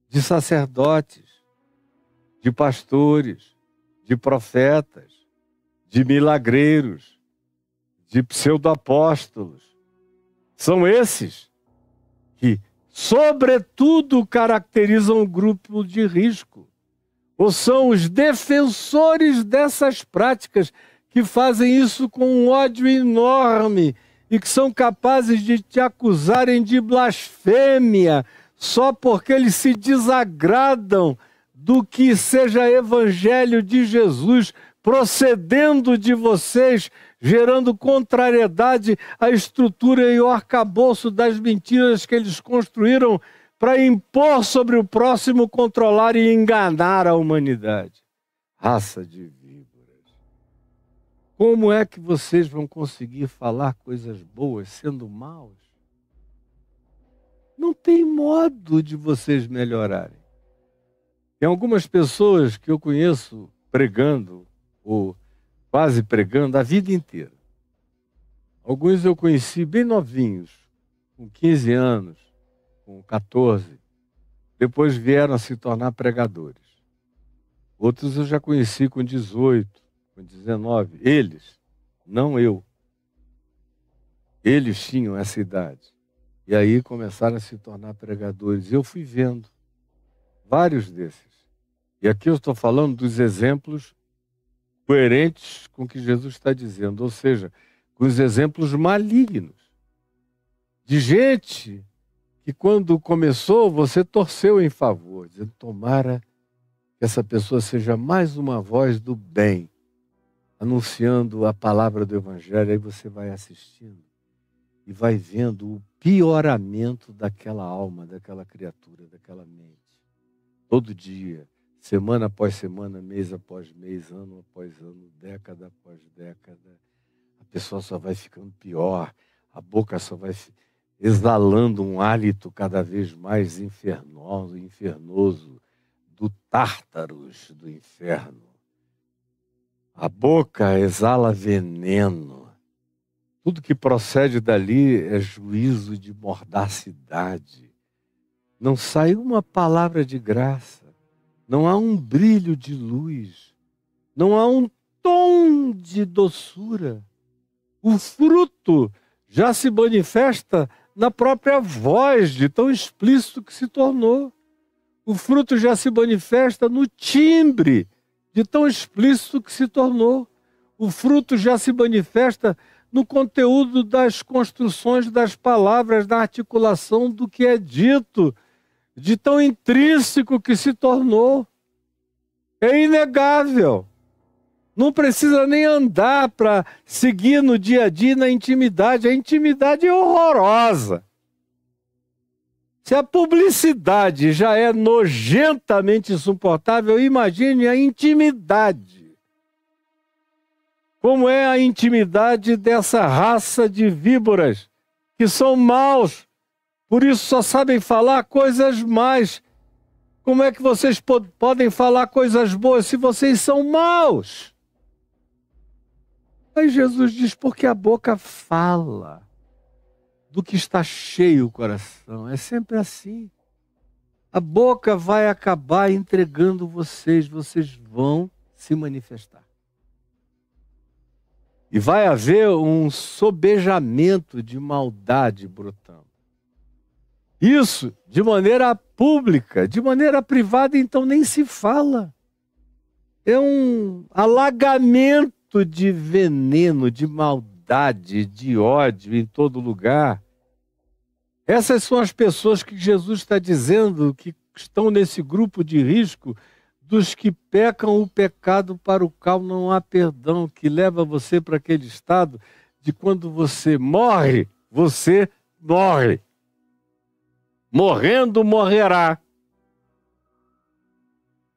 de sacerdotes, de pastores, de profetas, de milagreiros, de pseudo-apóstolos. São esses que, sobretudo, caracterizam o grupo de risco. Ou são os defensores dessas práticas que fazem isso com um ódio enorme e que são capazes de te acusarem de blasfêmia só porque eles se desagradam do que seja evangelho de Jesus procedendo de vocês, gerando contrariedade à estrutura e ao arcabouço das mentiras que eles construíram para impor sobre o próximo, controlar e enganar a humanidade. Raça de víboras. Como é que vocês vão conseguir falar coisas boas sendo maus? Não tem modo de vocês melhorarem. Tem algumas pessoas que eu conheço pregando, ou quase pregando, a vida inteira. Alguns eu conheci bem novinhos, com 15 anos, com 14. Depois vieram a se tornar pregadores. Outros eu já conheci com 18, com 19. Eles, não eu. Eles tinham essa idade. E aí começaram a se tornar pregadores. Eu fui vendo vários desses. E aqui eu estou falando dos exemplos coerentes com o que Jesus está dizendo. Ou seja, com os exemplos malignos. De gente que quando começou, você torceu em favor. Dizendo, tomara que essa pessoa seja mais uma voz do bem. Anunciando a palavra do Evangelho. Aí você vai assistindo. E vai vendo o pioramento daquela alma, daquela criatura, daquela mente. Todo dia, semana após semana, mês após mês, ano após ano, década após década, a pessoa só vai ficando pior, a boca só vai exalando um hálito cada vez mais infernoso, do Tártaros do inferno. A boca exala veneno. Tudo que procede dali é juízo de mordacidade. Não sai uma palavra de graça. Não há um brilho de luz. Não há um tom de doçura. O fruto já se manifesta na própria voz, de tão explícito que se tornou. O fruto já se manifesta no timbre, de tão explícito que se tornou. O fruto já se manifesta no conteúdo das construções das palavras, na articulação do que é dito, de tão intrínseco que se tornou. É inegável. Não precisa nem andar para seguir no dia a dia na intimidade. A intimidade é horrorosa. Se a publicidade já é nojentamente insuportável, imagine a intimidade. Como é a intimidade dessa raça de víboras, que são maus, por isso só sabem falar coisas más. Como é que vocês podem falar coisas boas se vocês são maus? Aí Jesus diz, porque a boca fala do que está cheio o coração. É sempre assim. A boca vai acabar entregando vocês vão se manifestar. E vai haver um sobejamento de maldade brotando. Isso de maneira pública, de maneira privada, então nem se fala. É um alagamento de veneno, de maldade, de ódio em todo lugar. Essas são as pessoas que Jesus está dizendo que estão nesse grupo de risco dos que pecam o pecado para o qual não há perdão, que leva você para aquele estado de quando você morre, você morre. Morrendo, morrerá.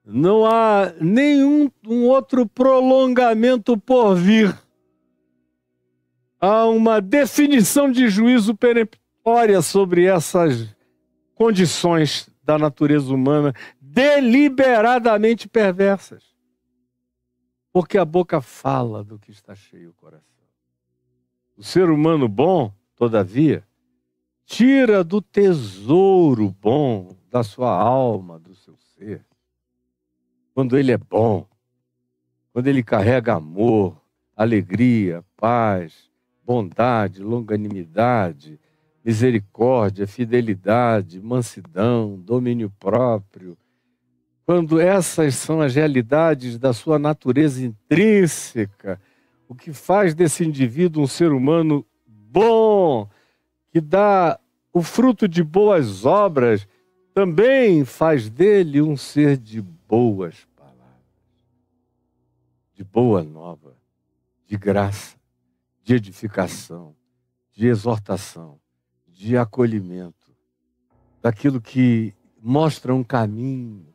Não há nenhum outro prolongamento por vir. Há uma definição de juízo peremptória sobre essas condições da natureza humana deliberadamente perversas. Porque a boca fala do que está cheio o coração. O ser humano bom, todavia, tira do tesouro bom da sua alma, do seu ser. Quando ele é bom, quando ele carrega amor, alegria, paz, bondade, longanimidade, misericórdia, fidelidade, mansidão, domínio próprio. Quando essas são as realidades da sua natureza intrínseca, o que faz desse indivíduo um ser humano bom, que dá o fruto de boas obras, também faz dele um ser de boas palavras, de boa nova, de graça, de edificação, de exortação, de acolhimento, daquilo que mostra um caminho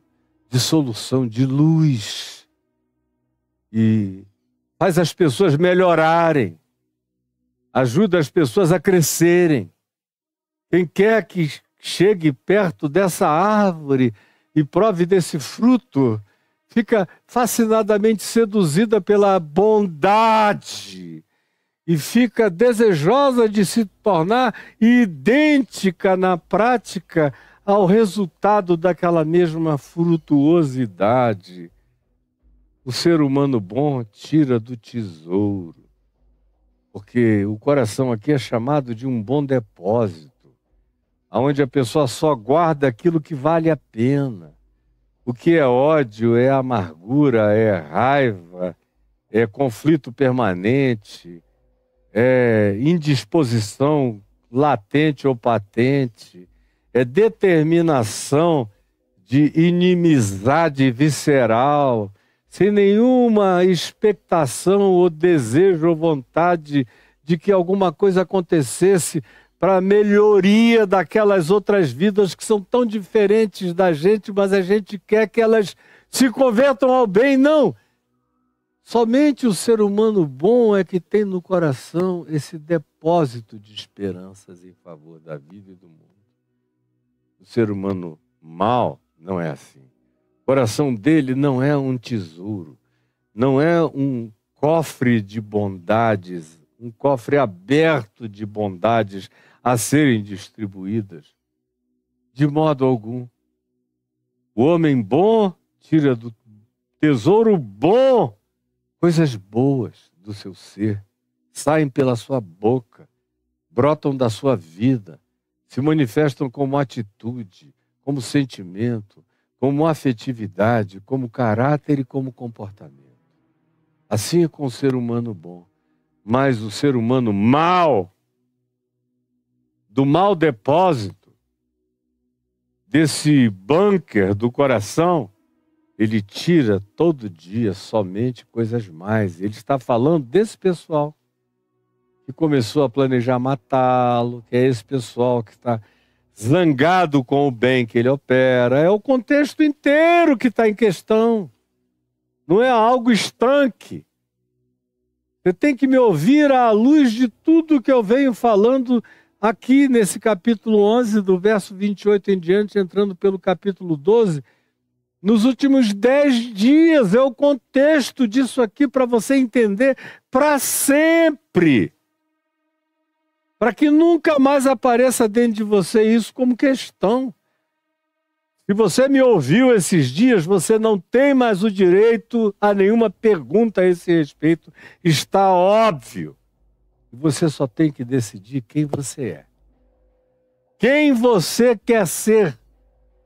de solução, de luz, e faz as pessoas melhorarem, ajuda as pessoas a crescerem. Quem quer que chegue perto dessa árvore e prove desse fruto, fica fascinadamente seduzida pela bondade e fica desejosa de se tornar idêntica na prática ao resultado daquela mesma frutuosidade. O ser humano bom tira do tesouro, porque o coração aqui é chamado de um bom depósito, onde a pessoa só guarda aquilo que vale a pena. O que é ódio, é amargura, é raiva, é conflito permanente, é indisposição latente ou patente, é determinação de inimizade visceral, sem nenhuma expectação ou desejo ou vontade de que alguma coisa acontecesse para a melhoria daquelas outras vidas que são tão diferentes da gente, mas a gente quer que elas se convertam ao bem. Não! Somente o ser humano bom é que tem no coração esse depósito de esperanças em favor da vida e do mundo. O ser humano mau não é assim. O coração dele não é um tesouro, não é um cofre de bondades, um cofre aberto de bondades a serem distribuídas. De modo algum. O homem bom tira do tesouro bom coisas boas do seu ser, saem pela sua boca, brotam da sua vida, se manifestam como atitude, como sentimento, como afetividade, como caráter e como comportamento. Assim é com o ser humano bom. Mas o ser humano mau, do mau depósito, desse bunker do coração, ele tira todo dia somente coisas mais. Ele está falando desse pessoal que começou a planejar matá-lo, que é esse pessoal que está zangado com o bem que ele opera. É o contexto inteiro que está em questão. Não é algo estanque. Você tem que me ouvir à luz de tudo que eu venho falando aqui nesse capítulo 11, do verso 28 em diante, entrando pelo capítulo 12. Nos últimos 10 dias é o contexto disso aqui para você entender para sempre. Para que nunca mais apareça dentro de você isso como questão. Se você me ouviu esses dias, você não tem mais o direito a nenhuma pergunta a esse respeito. Está óbvio. Você só tem que decidir quem você é. Quem você quer ser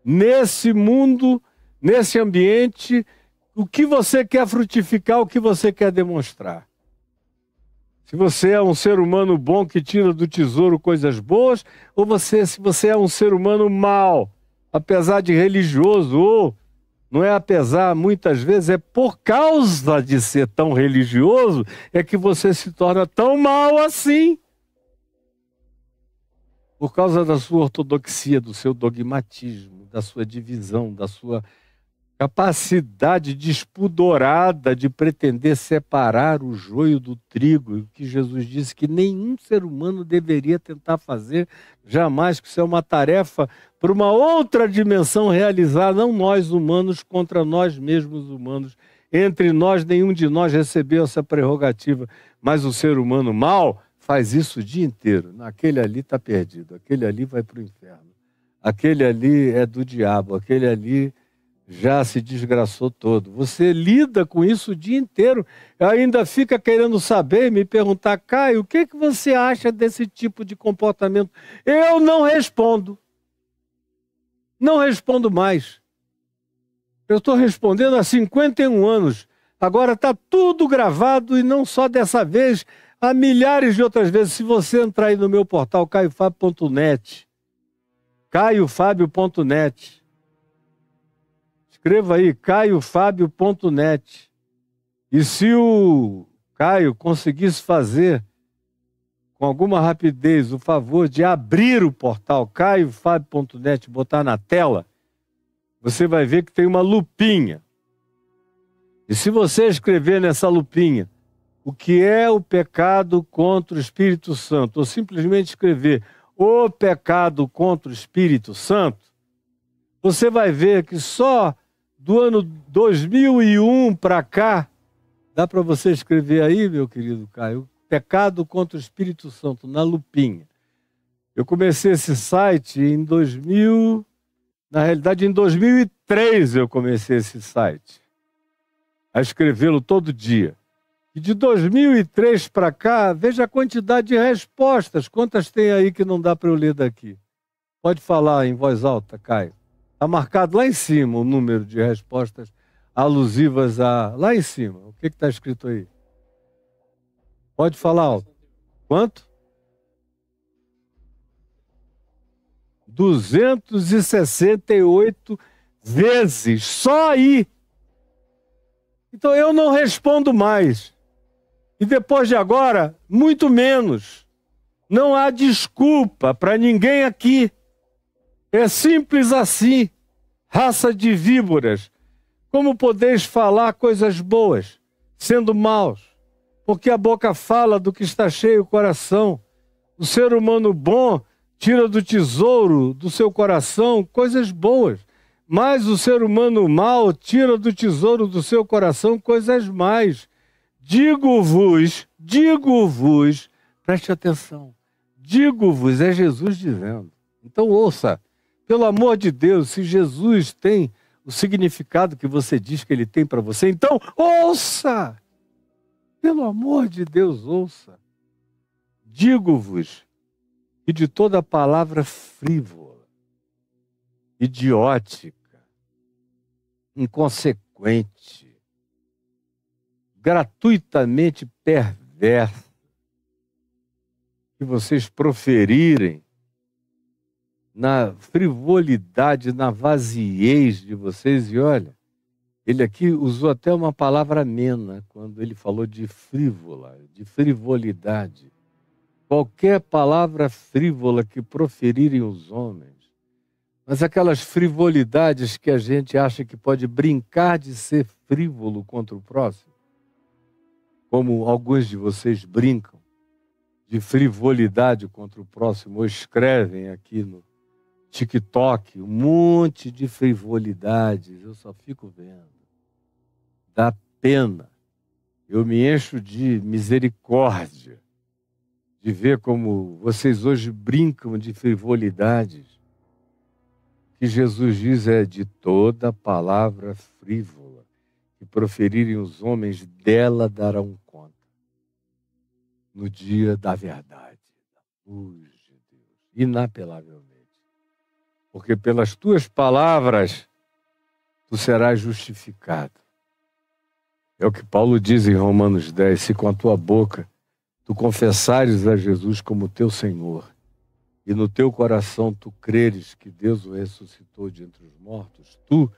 nesse mundo, nesse ambiente, o que você quer frutificar, o que você quer demonstrar. Se você é um ser humano bom que tira do tesouro coisas boas, ou se você é um ser humano mau, apesar de religioso, ou não é apesar, muitas vezes é por causa de ser tão religioso, é que você se torna tão mau assim. Por causa da sua ortodoxia, do seu dogmatismo, da sua divisão, da sua capacidade despudorada de pretender separar o joio do trigo, que Jesus disse que nenhum ser humano deveria tentar fazer jamais, que isso é uma tarefa para uma outra dimensão realizar, não nós humanos contra nós mesmos humanos. Entre nós, nenhum de nós recebeu essa prerrogativa, mas o ser humano mau faz isso o dia inteiro. Aquele ali está perdido, aquele ali vai para o inferno, aquele ali é do diabo, aquele ali já se desgraçou todo. Você lida com isso o dia inteiro, ainda fica querendo saber, me perguntar, Caio, o que você acha desse tipo de comportamento? Eu não respondo. Não respondo mais. Eu estou respondendo há 51 anos. Agora está tudo gravado, e não só dessa vez, há milhares de outras vezes. Se você entrar aí no meu portal, caiofabio.net, caiofabio.net, escreva aí, caiofabio.net. E se o Caio conseguisse fazer, com alguma rapidez, o favor de abrir o portal caiofabio.net, botar na tela, você vai ver que tem uma lupinha. E se você escrever nessa lupinha o que é o pecado contra o Espírito Santo, ou simplesmente escrever o pecado contra o Espírito Santo, você vai ver que só do ano 2001 para cá, dá para você escrever aí, meu querido Caio, pecado contra o Espírito Santo, na lupinha. Eu comecei esse site em 2000, na realidade em 2003 eu comecei esse site, a escrevê-lo todo dia. E de 2003 para cá, veja a quantidade de respostas. Quantas tem aí que não dá para eu ler daqui? Pode falar em voz alta, Caio. Está marcado lá em cima o número de respostas alusivas a... Lá em cima, o que está escrito aí? Pode falar alto. Quanto? 268 vezes, só aí. Então eu não respondo mais. E depois de agora, muito menos. Não há desculpa para ninguém aqui. É simples assim. Raça de víboras. Como podeis falar coisas boas, sendo maus? Porque a boca fala do que está cheio o coração. O ser humano bom tira do tesouro do seu coração coisas boas. Mas o ser humano mau tira do tesouro do seu coração coisas más. Digo-vos, preste atenção, digo-vos, é Jesus dizendo. Então ouça, pelo amor de Deus, se Jesus tem o significado que você diz que ele tem para você, então ouça! Pelo amor de Deus, ouça. Digo-vos que de toda palavra frívola, idiótica, inconsequente, gratuitamente perversa, que vocês proferirem na frivolidade, na vaziez de vocês, e olha, ele aqui usou até uma palavra amena quando ele falou de frívola, de frivolidade. Qualquer palavra frívola que proferirem os homens, mas aquelas frivolidades que a gente acha que pode brincar de ser frívolo contra o próximo, como alguns de vocês brincam de frivolidade contra o próximo, ou escrevem aqui no TikTok um monte de frivolidades, eu só fico vendo. Dá pena. Eu me encho de misericórdia de ver como vocês hoje brincam de frivolidades. O que Jesus diz é: de toda palavra frívola que proferirem os homens, dela darão conta no dia da verdade, da luz de Deus, inapelavelmente. Porque pelas tuas palavras tu serás justificado. É o que Paulo diz em Romanos 10, se com a tua boca tu confessares a Jesus como teu Senhor, e no teu coração tu creres que Deus o ressuscitou de entre os mortos, tu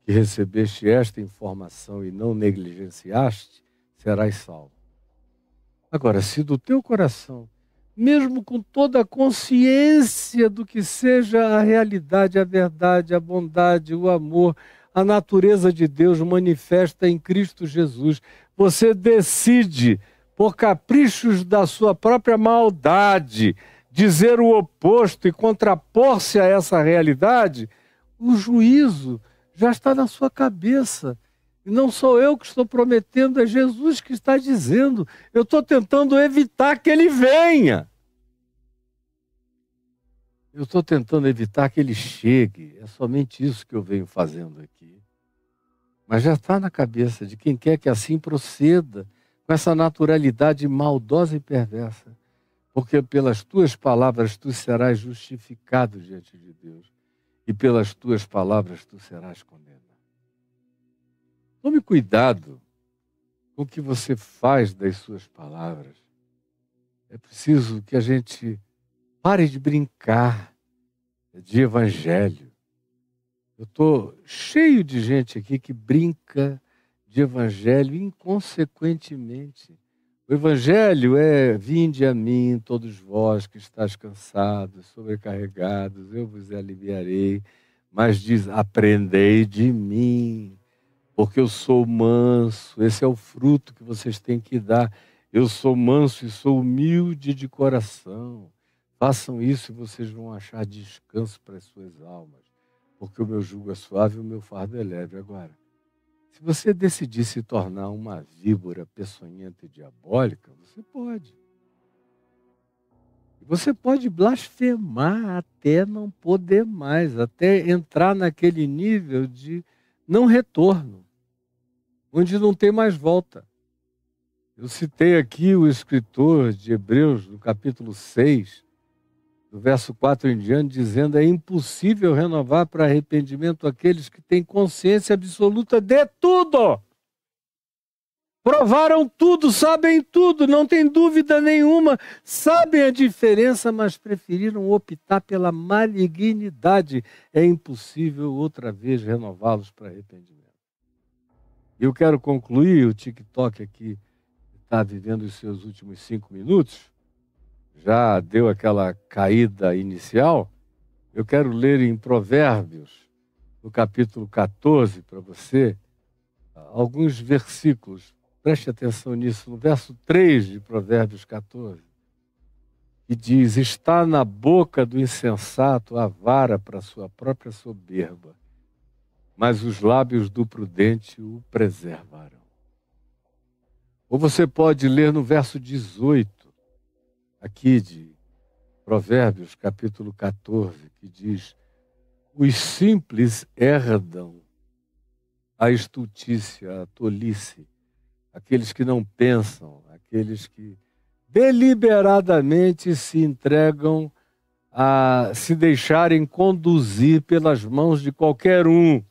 que recebeste esta informação e não negligenciaste, serás salvo. Agora, se do teu coração, mesmo com toda a consciência do que seja a realidade, a verdade, a bondade, o amor, a natureza de Deus manifesta em Cristo Jesus, você decide, por caprichos da sua própria maldade, dizer o oposto e contrapor-se a essa realidade, o juízo já está na sua cabeça. E não sou eu que estou prometendo, é Jesus que está dizendo. Eu estou tentando evitar que ele venha. Eu estou tentando evitar que ele chegue. É somente isso que eu venho fazendo aqui. Mas já está na cabeça de quem quer que assim proceda, com essa naturalidade maldosa e perversa. Porque pelas tuas palavras tu serás justificado diante de Deus. E pelas tuas palavras tu serás condenado. Tome cuidado com o que você faz das suas palavras. É preciso que a gente pare de brincar de evangelho. Eu estou cheio de gente aqui que brinca de evangelho inconsequentemente. O evangelho é: vinde a mim, todos vós que estáis cansados, sobrecarregados, eu vos aliviarei. Mas diz: aprendei de mim, porque eu sou manso. Esse é o fruto que vocês têm que dar. Eu sou manso e sou humilde de coração. Façam isso e vocês vão achar descanso para as suas almas, porque o meu jugo é suave e o meu fardo é leve. Agora, se você decidir se tornar uma víbora peçonhenta e diabólica, você pode. Você pode blasfemar até não poder mais, até entrar naquele nível de não retorno, onde não tem mais volta. Eu citei aqui o escritor de Hebreus, no capítulo 6, do verso 4 em diante, dizendo: é impossível renovar para arrependimento aqueles que têm consciência absoluta de tudo. Provaram tudo, sabem tudo, não tem dúvida nenhuma, sabem a diferença, mas preferiram optar pela malignidade. É impossível outra vez renová-los para arrependimento. Eu quero concluir, o TikTok aqui está vivendo os seus últimos 5 minutos, já deu aquela caída inicial. Eu quero ler em Provérbios, no capítulo 14, para você, alguns versículos. Preste atenção nisso, no verso 3 de Provérbios 14, que diz: está na boca do insensato a vara para sua própria soberba, mas os lábios do prudente o preservarão. Ou você pode ler no verso 18, aqui de Provérbios, capítulo 14, que diz: os simples herdam a estultícia, a tolice, aqueles que não pensam, aqueles que deliberadamente se entregam a se deixarem conduzir pelas mãos de qualquer um,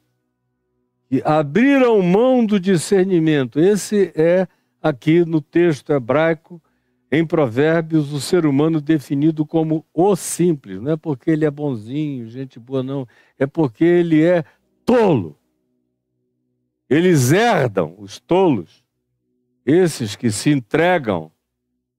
que abriram mão do discernimento. Esse é, aqui no texto hebraico, em Provérbios, o ser humano definido como o simples. Não é porque ele é bonzinho, gente boa, não. É porque ele é tolo. Eles herdam, os tolos, esses que se entregam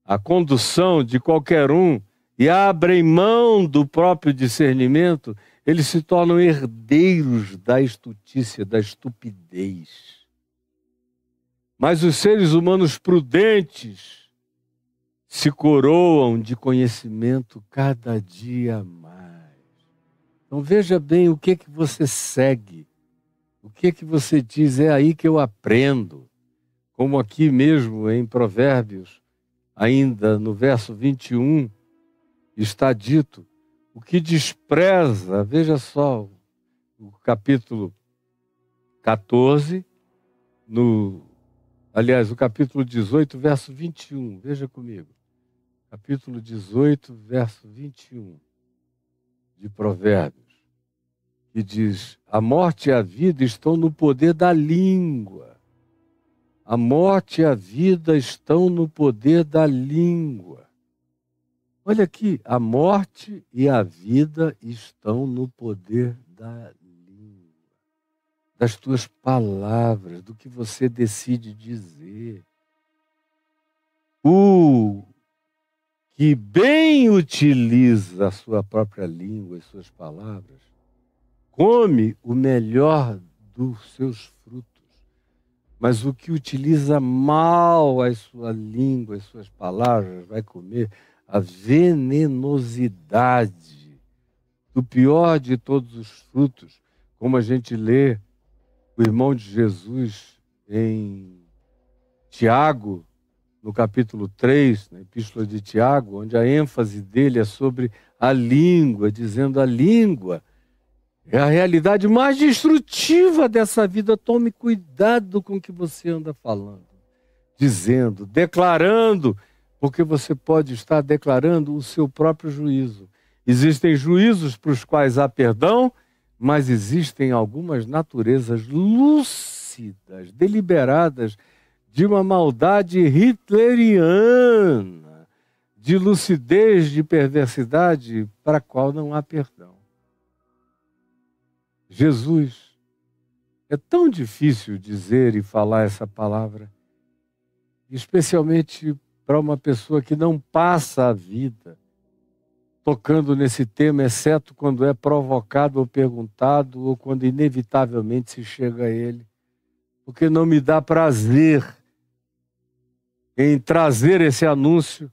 à condução de qualquer um e abrem mão do próprio discernimento, eles se tornam herdeiros da estutícia, da estupidez. Mas os seres humanos prudentes se coroam de conhecimento cada dia mais. Então veja bem o que você segue, o que você diz: é aí que eu aprendo. Como aqui mesmo em Provérbios, ainda no verso 21, está dito: o que despreza, veja só, o capítulo 14, o capítulo 18, verso 21, veja comigo. Capítulo 18, verso 21 de Provérbios, que diz: a morte e a vida estão no poder da língua. A morte e a vida estão no poder da língua. Olha aqui, a morte e a vida estão no poder da língua, das tuas palavras, do que você decide dizer. O que bem utiliza a sua própria língua e suas palavras, come o melhor dos seus frutos. Mas o que utiliza mal a sua língua, as suas palavras, vai comer a venenosidade do pior de todos os frutos, como a gente lê o irmão de Jesus em Tiago, no capítulo 3, na Epístola de Tiago, onde a ênfase dele é sobre a língua, dizendo: a língua é a realidade mais destrutiva dessa vida. Tome cuidado com o que você anda falando, dizendo, declarando, porque você pode estar declarando o seu próprio juízo. Existem juízos para os quais há perdão, mas existem algumas naturezas lúcidas, deliberadas, de uma maldade hitleriana, de lucidez, de perversidade para a qual não há perdão. Jesus, é tão difícil dizer e falar essa palavra, especialmente para uma pessoa que não passa a vida tocando nesse tema, exceto quando é provocado ou perguntado ou quando inevitavelmente se chega a ele, porque não me dá prazer em trazer esse anúncio,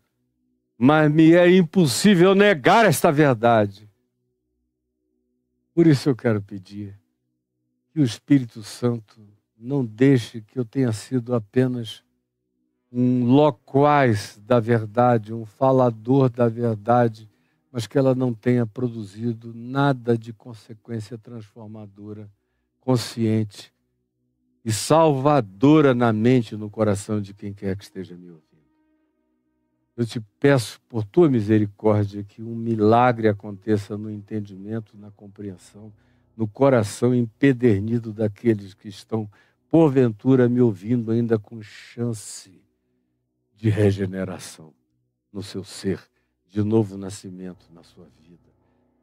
mas me é impossível negar esta verdade. Por isso eu quero pedir que o Espírito Santo não deixe que eu tenha sido apenas um loquaz da verdade, um falador da verdade, mas que ela não tenha produzido nada de consequência transformadora, consciente e salvadora na mente e no coração de quem quer que esteja me ouvindo. Eu te peço, por tua misericórdia, que um milagre aconteça no entendimento, na compreensão, no coração empedernido daqueles que estão, porventura, me ouvindo ainda com chance de regeneração no seu ser, de novo nascimento na sua vida,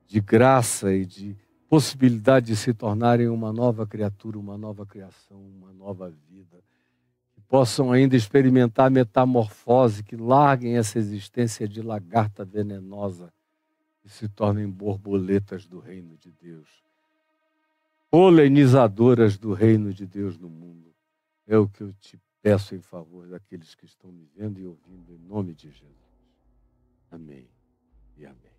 de graça e de possibilidade de se tornarem uma nova criatura, uma nova criação, uma nova vida, que possam ainda experimentar metamorfose, que larguem essa existência de lagarta venenosa e se tornem borboletas do reino de Deus, polinizadoras do reino de Deus no mundo. É o que eu te peço em favor daqueles que estão me vendo e ouvindo, em nome de Jesus. Amém e amém.